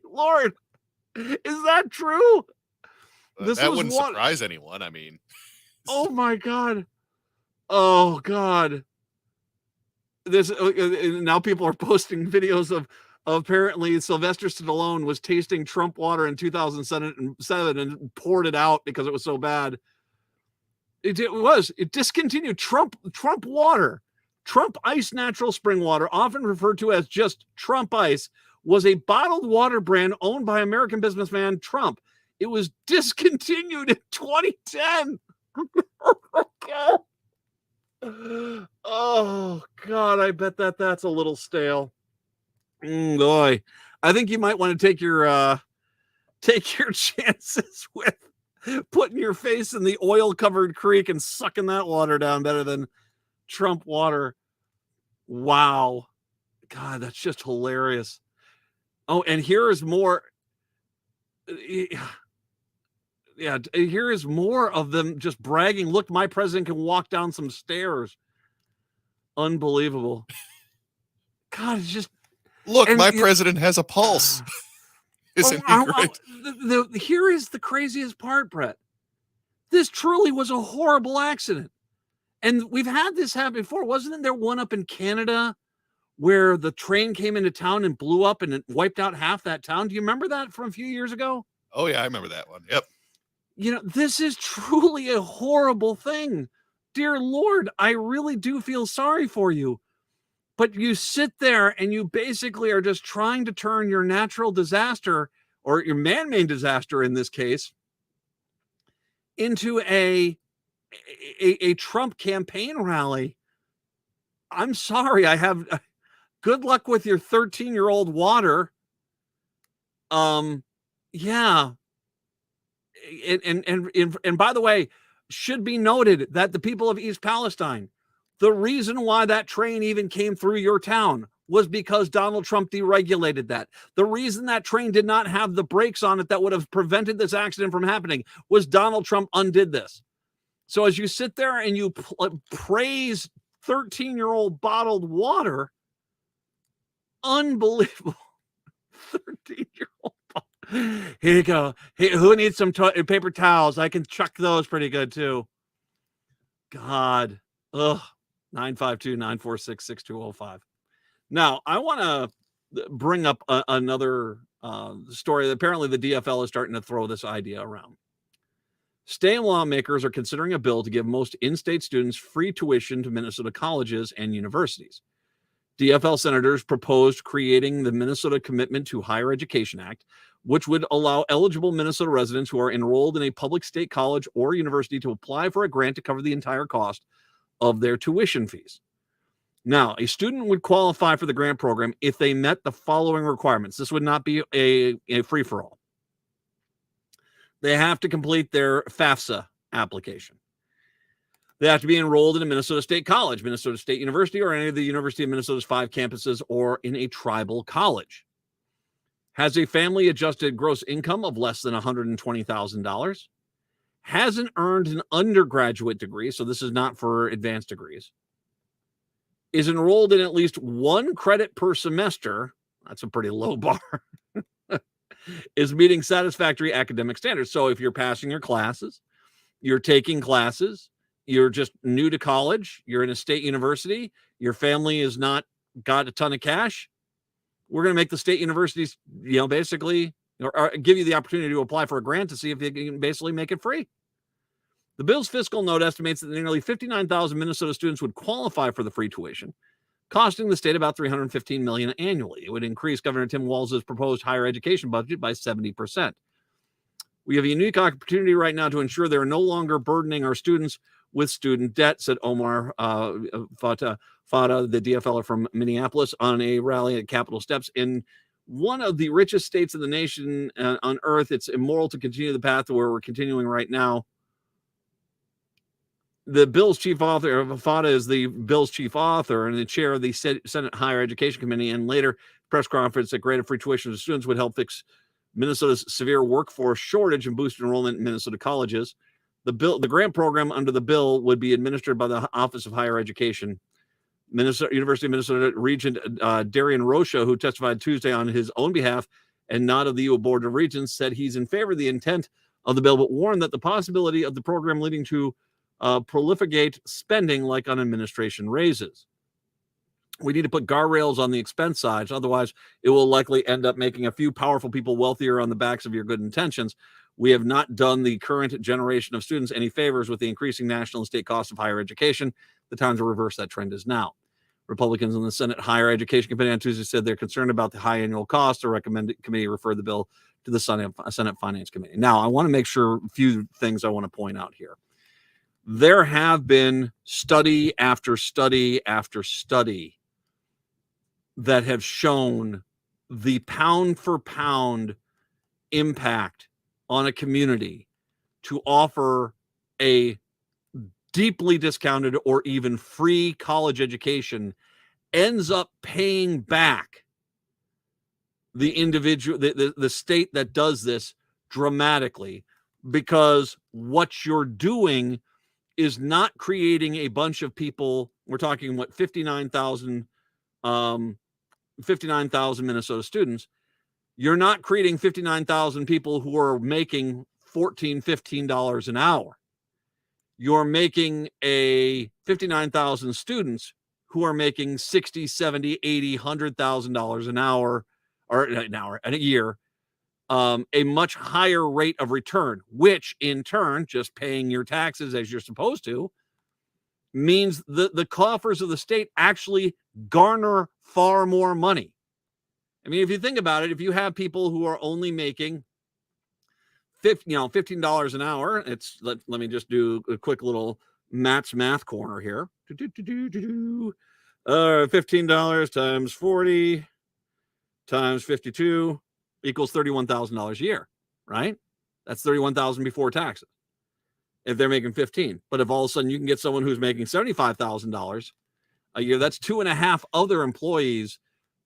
Lord, is that true? That wouldn't surprise anyone. I mean, oh my God. Oh God. This now people are posting videos of apparently Sylvester Stallone was tasting Trump water in 2007 and poured it out because it was so bad. It discontinued Trump water. Trump Ice natural spring water, often referred to as just Trump Ice, was a bottled water brand owned by American businessman Trump. It was discontinued in 2010. Oh God, I bet that's a little stale. Boy, I think you might want to take your chances with putting your face in the oil-covered creek and sucking that water down better than Trump water. Wow, God, that's just hilarious. Oh, and here is more. Yeah, here is more of them just bragging. Look, my president can walk down some stairs. Unbelievable. God, it's just look, my president has a pulse. Isn't he great? Here is the craziest part, Brett. This truly was a horrible accident. And we've had this happen before. Wasn't there one up in Canada where the train came into town and blew up and it wiped out half that town? Do you remember that from a few years ago? Oh, yeah, I remember that one. Yep. You know, this is truly a horrible thing. Dear Lord, I really do feel sorry for you. But you sit there and you basically are just trying to turn your natural disaster, or your man-made disaster in this case, into a Trump campaign rally. I'm sorry. I have good luck with your 13-year-old water. Yeah. And by the way, should be noted that the people of East Palestine, the reason why that train even came through your town was because Donald Trump deregulated that. The reason that train did not have the brakes on it that would have prevented this accident from happening was Donald Trump undid this. So as you sit there and you praise 13-year-old bottled water, unbelievable. 13-year-old. Here you go. Hey, who needs some paper towels? I can chuck those pretty good too. God. Ugh. 952-946-6205. Now, I want to bring up another story. Apparently, the DFL is starting to throw this idea around. State lawmakers are considering a bill to give most in-state students free tuition to Minnesota colleges and universities. DFL senators proposed creating the Minnesota Commitment to Higher Education Act, which would allow eligible Minnesota residents who are enrolled in a public state college or university to apply for a grant to cover the entire cost of their tuition fees. Now, a student would qualify for the grant program if they met the following requirements. This would not be a free-for-all. They have to complete their FAFSA application. They have to be enrolled in a Minnesota State College, Minnesota State University, or any of the University of Minnesota's 5 campuses, or in a tribal college. Has a family adjusted gross income of less than $120,000. Hasn't earned an undergraduate degree, so this is not for advanced degrees. Is enrolled in at least 1 credit per semester. That's a pretty low bar. Is meeting satisfactory academic standards. So if you're passing your classes, you're taking classes, you're just new to college, you're in a state university, your family has not got a ton of cash, we're going to make the state universities, basically, or give you the opportunity to apply for a grant to see if they can basically make it free. The bill's fiscal note estimates that nearly 59,000 Minnesota students would qualify for the free tuition, costing the state about $315 million annually. It would increase Governor Tim Walz's proposed higher education budget by 70%. We have a unique opportunity right now to ensure they're no longer burdening our students with student debt, said Omar Fata, the DFLer from Minneapolis, on a rally at Capitol Steps. In one of the richest states of the nation on earth, it's immoral to continue the path where we're continuing right now. The bill's chief author, Fata, is the bill's chief author and the chair of the Senate Higher Education Committee, and later press conference that granted free tuition to students would help fix Minnesota's severe workforce shortage and boost enrollment in Minnesota colleges. The grant program under the bill would be administered by the Office of Higher Education. University of Minnesota Regent Darian Rocha, who testified Tuesday on his own behalf and not of the U Board of Regents, said he's in favor of the intent of the bill, but warned that the possibility of the program leading to proliferate spending like on administration raises. We need to put guardrails on the expense side, otherwise it will likely end up making a few powerful people wealthier on the backs of your good intentions. We have not done the current generation of students any favors with the increasing national and state costs of higher education. The time to reverse that trend is now. Republicans in the Senate Higher Education Committee on Tuesday said they're concerned about the high annual cost. The recommended committee referred the bill to the Senate Finance Committee. Now, I want to make sure a few things I want to point out here. There have been study after study after study that have shown the pound for pound impact on a community to offer a deeply discounted or even free college education ends up paying back the individual, the state that does this dramatically, because what you're doing is not creating a bunch of people. We're talking 59,000 Minnesota students. You're not creating 59,000 people who are making $14, $15 an hour. You're making a 59,000 students who are making 60, 70, 80, $100,000 an hour or an hour and a year, a much higher rate of return, which in turn, just paying your taxes as you're supposed to, means the coffers of the state actually garner far more money. I mean, if you think about it, if you have people who are only making $15 an hour, it's let me just do a quick little Matt's math corner here. $15 times 40 times 52 equals $31,000 a year, right? That's $31,000 before taxes if they're making 15. But if all of a sudden you can get someone who's making $75,000 a year, that's 2.5 other employees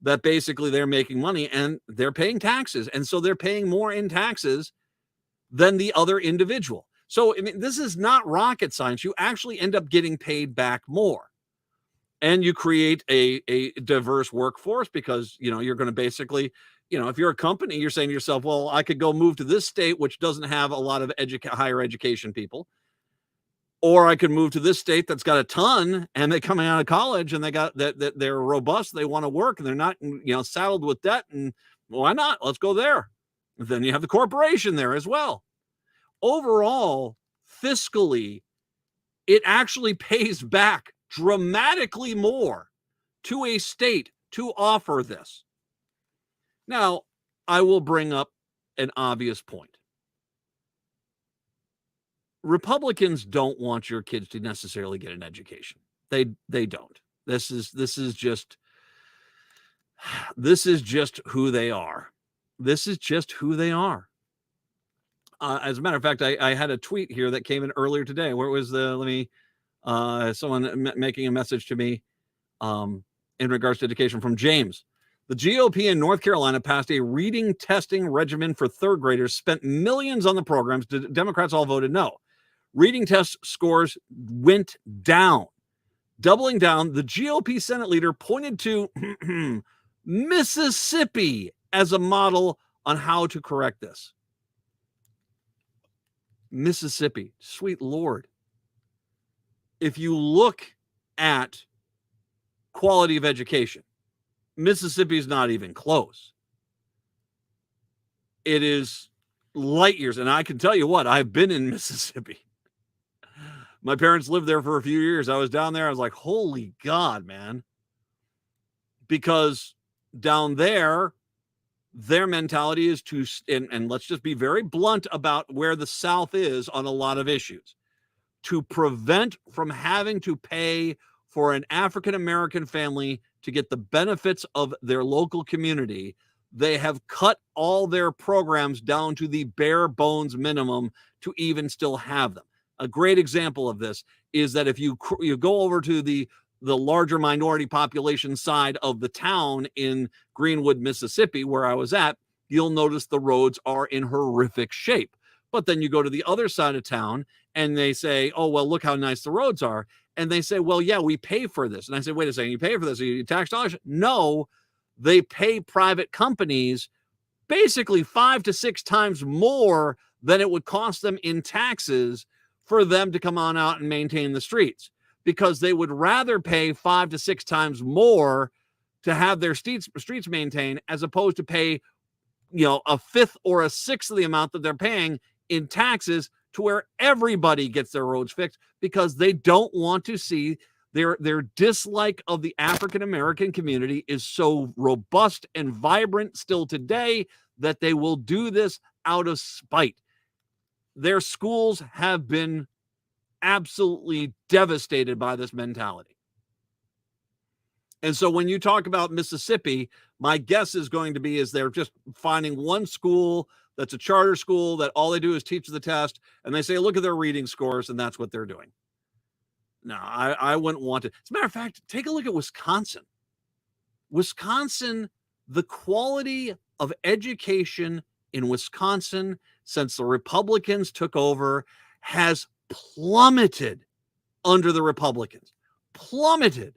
that basically they're making money and they're paying taxes. And so they're paying more in taxes than the other individual. So, I mean, this is not rocket science. You actually end up getting paid back more. And you create a diverse workforce because, you're going to basically, if you're a company, you're saying to yourself, well, I could go move to this state, which doesn't have a lot of higher education people. Or I could move to this state that's got a ton and they're coming out of college and they got that they're robust. They want to work and they're not, saddled with debt. And why not? Let's go there. Then you have the corporation there as well. Overall, fiscally, it actually pays back dramatically more to a state to offer this. Now, I will bring up an obvious point. Republicans don't want your kids to necessarily get an education. They don't. This is just who they are. This is just who they are. As a matter of fact, I had a tweet here that came in earlier today where it was someone making a message to me in regards to education from James. The GOP in North Carolina passed a reading testing regimen for third graders, spent millions on the programs. Democrats all voted no. Reading test scores went down. Doubling down, the GOP Senate leader pointed to Mississippi as a model on how to correct this. Mississippi, sweet Lord. If you look at quality of education, Mississippi is not even close. It is light years. And I can tell you what, I've been in Mississippi. My parents lived there for a few years. I was down there. I was like, holy God, man. Because down there, their mentality is to, and let's just be very blunt about where the South is on a lot of issues, to prevent from having to pay for an African-American family to get the benefits of their local community. They have cut all their programs down to the bare bones minimum to even still have them. A great example of this is that if you go over to the larger minority population side of the town in Greenwood, Mississippi, where I was at, you'll notice the roads are in horrific shape. But then you go to the other side of town and they say, oh, well, look how nice the roads are. And they say, well, yeah, we pay for this. And I say, wait a second, you pay for this? Are you tax dollars? No, they pay private companies basically 5 to 6 times more than it would cost them in taxes for them to come on out and maintain the streets, because they would rather pay 5 to 6 times more to have their streets maintained as opposed to pay, a fifth or a sixth of the amount that they're paying in taxes to where everybody gets their roads fixed, because they don't want to see their dislike of the African-American community is so robust and vibrant still today that they will do this out of spite. Their schools have been absolutely devastated by this mentality. And so when you talk about Mississippi, my guess is going to be is they're just finding one school that's a charter school that all they do is teach the test, and they say, look at their reading scores, and that's what they're doing. No, I wouldn't want to. As a matter of fact, take a look at Wisconsin. Wisconsin, the quality of education in Wisconsin since the Republicans took over has plummeted under the Republicans. Plummeted.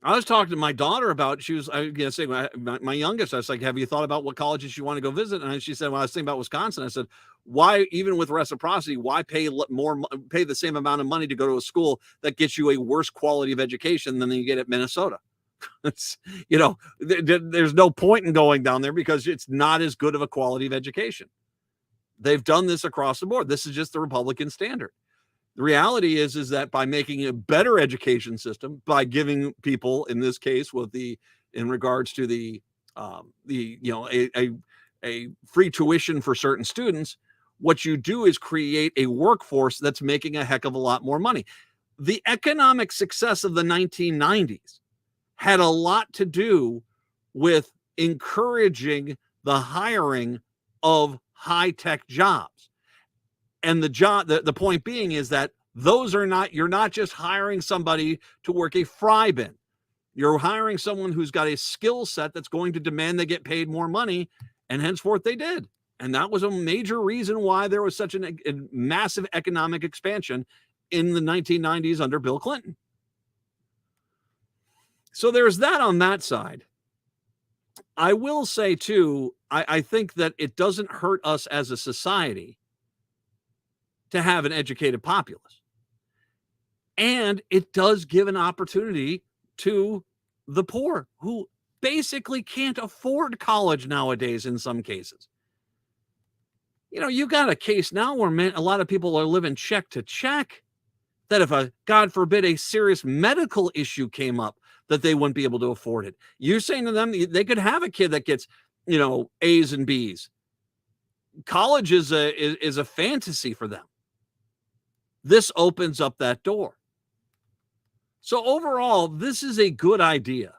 I was talking to my daughter about, she was, I guess, saying my youngest, I was like, have you thought about what colleges you want to go visit? And she said, well, I was thinking about Wisconsin. I said, why, even with reciprocity, why pay pay the same amount of money to go to a school that gets you a worse quality of education than you get at Minnesota? It's, there's no point in going down there because it's not as good of a quality of education. They've done this across the board. This is just the Republican standard. The reality is that by making a better education system, by giving people, in this case, in regards to a free tuition for certain students, what you do is create a workforce that's making a heck of a lot more money. The economic success of the 1990s had a lot to do with encouraging the hiring of high-tech jobs. And the point being is that you're not just hiring somebody to work a fry bin. You're hiring someone who's got a skill set that's going to demand they get paid more money, and henceforth they did. And that was a major reason why there was such a massive economic expansion in the 1990s under Bill Clinton. So there's that on that side. I will say, too, I think that it doesn't hurt us as a society to have an educated populace. And it does give an opportunity to the poor who basically can't afford college nowadays in some cases. You got a case now where a lot of people are living check to check, that if God forbid, a serious medical issue came up, that they wouldn't be able to afford it. You're saying to them they could have a kid that gets, A's and B's. College is a fantasy for them. This opens up that door. So overall, this is a good idea.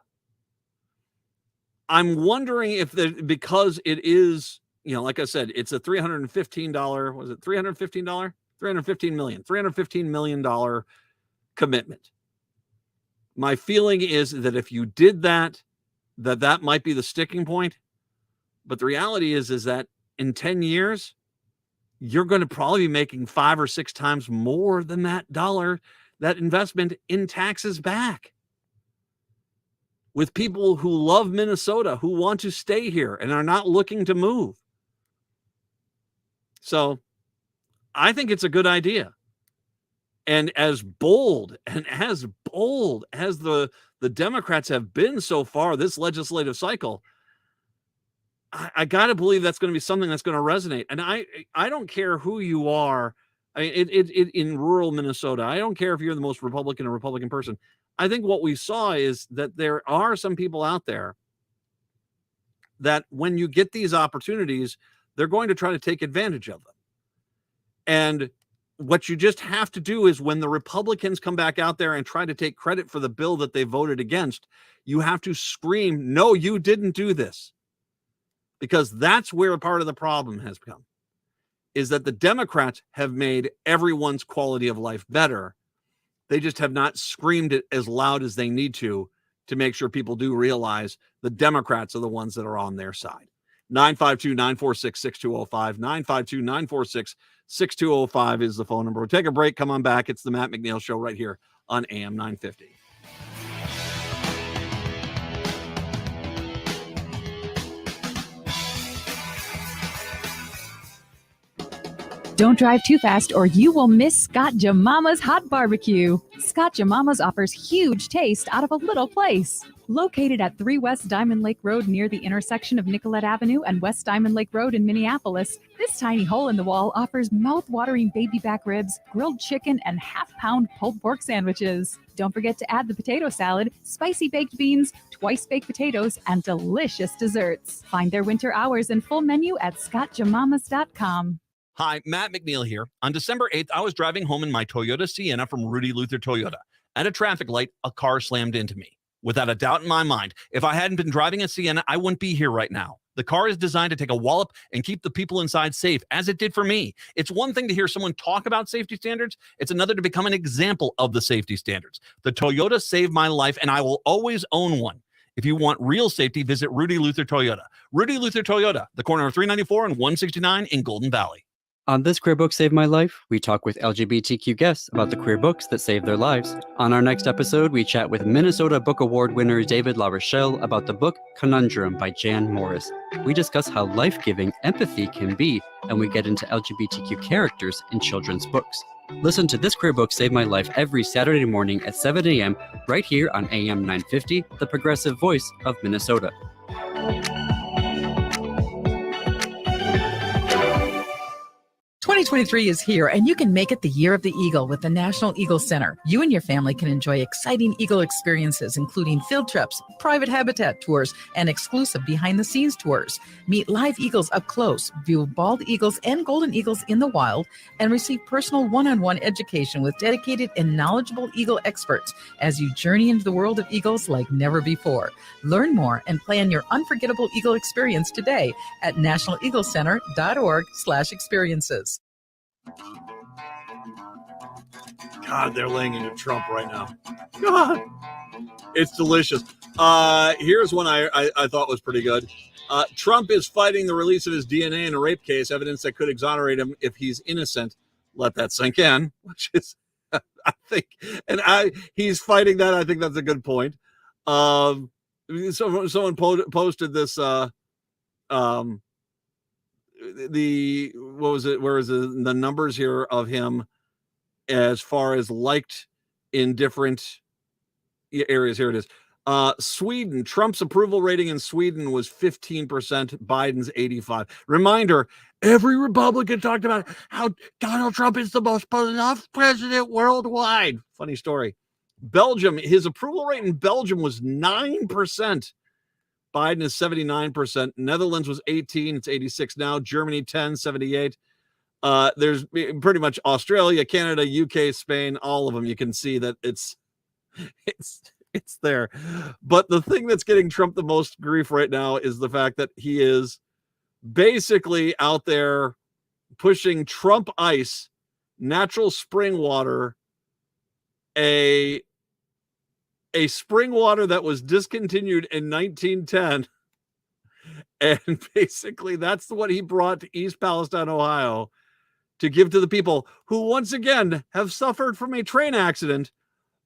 I'm wondering if because it is, like I said, it's a $315, was it $315? $315 million commitment. My feeling is that if you did that might be the sticking point. But the reality is that in 10 years, you're going to probably be making 5 or 6 times more than that investment in taxes back. With people who love Minnesota, who want to stay here and are not looking to move. So I think it's a good idea. And as bold as the Democrats have been so far this legislative cycle, I got to believe that's going to be something that's going to resonate. And I don't care who you are. In rural Minnesota, I don't care if you're the most Republican person. I think what we saw is that there are some people out there that when you get these opportunities, they're going to try to take advantage of them. And what you just have to do is when the Republicans come back out there and try to take credit for the bill that they voted against, you have to scream, no, you didn't do this. Because that's where part of the problem has come, is that the Democrats have made everyone's quality of life better. They just have not screamed it as loud as they need to make sure people do realize the Democrats are the ones that are on their side. 952-946-6205, 952-946-6205 is the phone number. We'll take a break. Come on back. It's the Matt McNeil Show right here on AM 950. Don't drive too fast or you will miss Scott Jemama's Hot Barbecue. Scott Jemama's offers huge taste out of a little place. Located at 3 West Diamond Lake Road near the intersection of Nicollet Avenue and West Diamond Lake Road in Minneapolis, this tiny hole in the wall offers mouth-watering baby back ribs, grilled chicken, and half-pound pulled pork sandwiches. Don't forget to add the potato salad, spicy baked beans, twice-baked potatoes, and delicious desserts. Find their winter hours and full menu at scottjemamas.com. Hi, Matt McNeil here. On December 8th, I was driving home in my Toyota Sienna from Rudy Luther Toyota. At a traffic light, a car slammed into me. Without a doubt in my mind, if I hadn't been driving a Sienna, I wouldn't be here right now. The car is designed to take a wallop and keep the people inside safe, as it did for me. It's one thing to hear someone talk about safety standards. It's another to become an example of the safety standards. The Toyota saved my life, and I will always own one. If you want real safety, visit Rudy Luther Toyota. Rudy Luther Toyota, the corner of 394 and 169 in Golden Valley. On This Queer Book Saved My Life, we talk with LGBTQ guests about the queer books that saved their lives. On our next episode, we chat with Minnesota Book Award winner David LaRochelle about the book Conundrum by Jan Morris. We discuss how life-giving empathy can be, and we get into LGBTQ characters in children's books. Listen to This Queer Book Saved My Life every Saturday morning at 7 a.m. right here on AM 950, the progressive voice of Minnesota. 2023 is here, and you can make it the year of the Eagle with the National Eagle Center. You and your family can enjoy exciting Eagle experiences, including field trips, private habitat tours, and exclusive behind-the-scenes tours. Meet live eagles up close, view bald eagles and golden eagles in the wild, and receive personal one-on-one education with dedicated and knowledgeable Eagle experts as you journey into the world of eagles like never before. Learn more and plan your unforgettable Eagle experience today at nationaleaglecenter.org/experiences. God, they're laying into Trump right now. God, it's delicious. Here's one I thought was pretty good. Trump is fighting the release of his DNA in a rape case, evidence that could exonerate him if he's innocent. Let that sink in, which is, I think, he's fighting that. I think that's a good point. Someone posted this. The numbers here of him as far as liked in different areas. Here it is. Sweden, Trump's approval rating in Sweden was 15%, Biden's 85%. Reminder, every Republican talked about how Donald Trump is the most beloved president worldwide. Funny story. Belgium, his approval rate in Belgium was 9%. Biden is 79%. Netherlands was 18. It's 86 now. Germany 10, 78. There's pretty much Australia, Canada, UK, Spain, all of them. You can see that it's there. But the thing that's getting Trump the most grief right now is the fact that he is basically out there pushing Trump Ice, natural spring water, a spring water that was discontinued in 1910. And basically that's what he brought to East Palestine, Ohio, to give to the people who once again have suffered from a train accident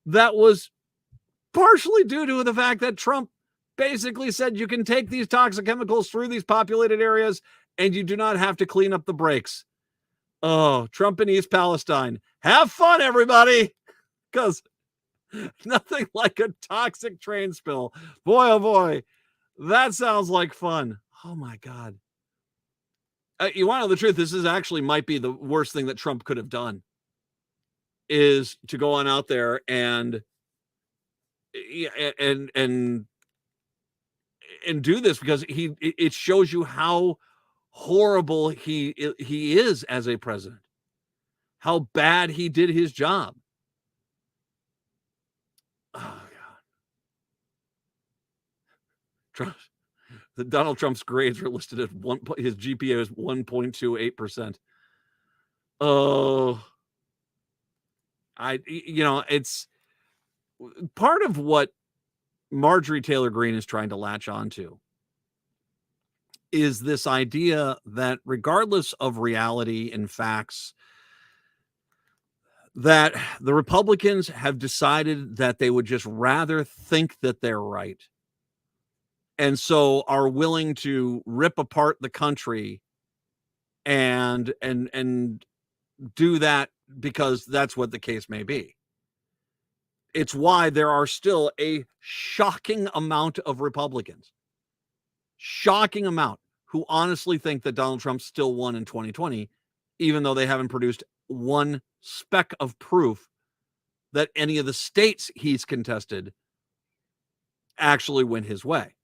that was partially due to the fact that Trump basically said you can take these toxic chemicals through these populated areas and you do not have to clean up the brakes. Oh, Trump in East Palestine. Have fun, everybody, because nothing like a toxic train spill. Boy, oh boy, that sounds like fun. Oh my God. You want to know the truth? This might be the worst thing that Trump could have done, is to go on out there and do this, because it shows you how horrible he is as a president, how bad he did his job. Oh God. Donald Trump's grades were listed at his GPA is 1.28%. Oh, it's part of what Marjorie Taylor Greene is trying to latch onto is this idea that regardless of reality and facts, that the Republicans have decided that they would just rather think that they're right, and so are willing to rip apart the country and do that because that's what the case may be. It's why there are still a shocking amount of Republicans, who honestly think that Donald Trump still won in 2020, even though they haven't produced one speck of proof that any of the states he's contested actually went his way.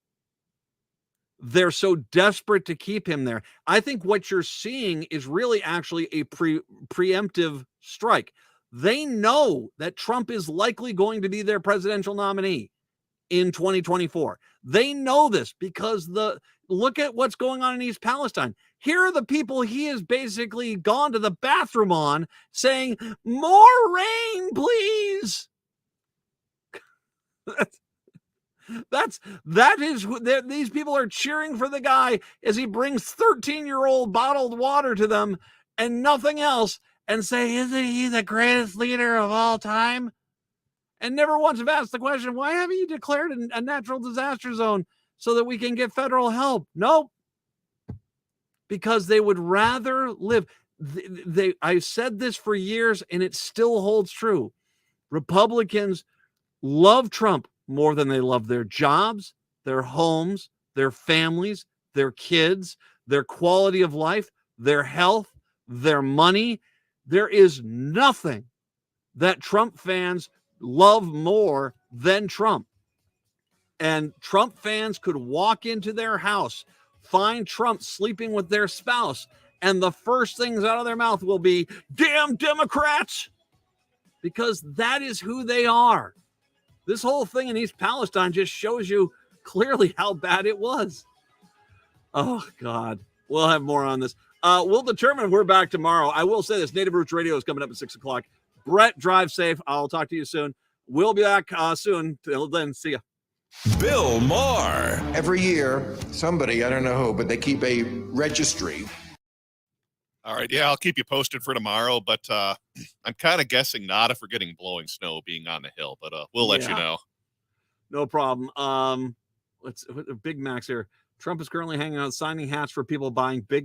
They're so desperate to keep him there. I think what you're seeing is really actually a preemptive strike. They know that Trump is likely going to be their presidential nominee in 2024. They know this because look at what's going on in East Palestine. Here are the people he has basically gone to the bathroom on, saying, "More rain, please." These people are cheering for the guy as he brings 13-year-old bottled water to them and nothing else and say, isn't he the greatest leader of all time? And never once have asked the question, why haven't you declared a natural disaster zone so that we can get federal help? Nope. Because they would rather live. I've said this for years, and it still holds true. Republicans love Trump more than they love their jobs, their homes, their families, their kids, their quality of life, their health, their money. There is nothing that Trump fans love more than Trump. And Trump fans could walk into their house, find Trump sleeping with their spouse, and the first things out of their mouth will be, damn Democrats, because that is who they are. This whole thing in East Palestine just shows you clearly how bad it was. Oh, God. We'll have more on this. We'll determine if we're back tomorrow. I will say this, Native Roots Radio is coming up at 6 o'clock. Brett, drive safe. I'll talk to you soon. We'll be back soon. Till then, see ya. Bill Maher. Every year, somebody, I don't know who, but they keep a registry. All right. Yeah, I'll keep you posted for tomorrow, but I'm kind of guessing not if we're getting blowing snow being on the hill, but we'll let you know. No problem. Let's Big Max here. Trump is currently hanging out signing hats for people buying big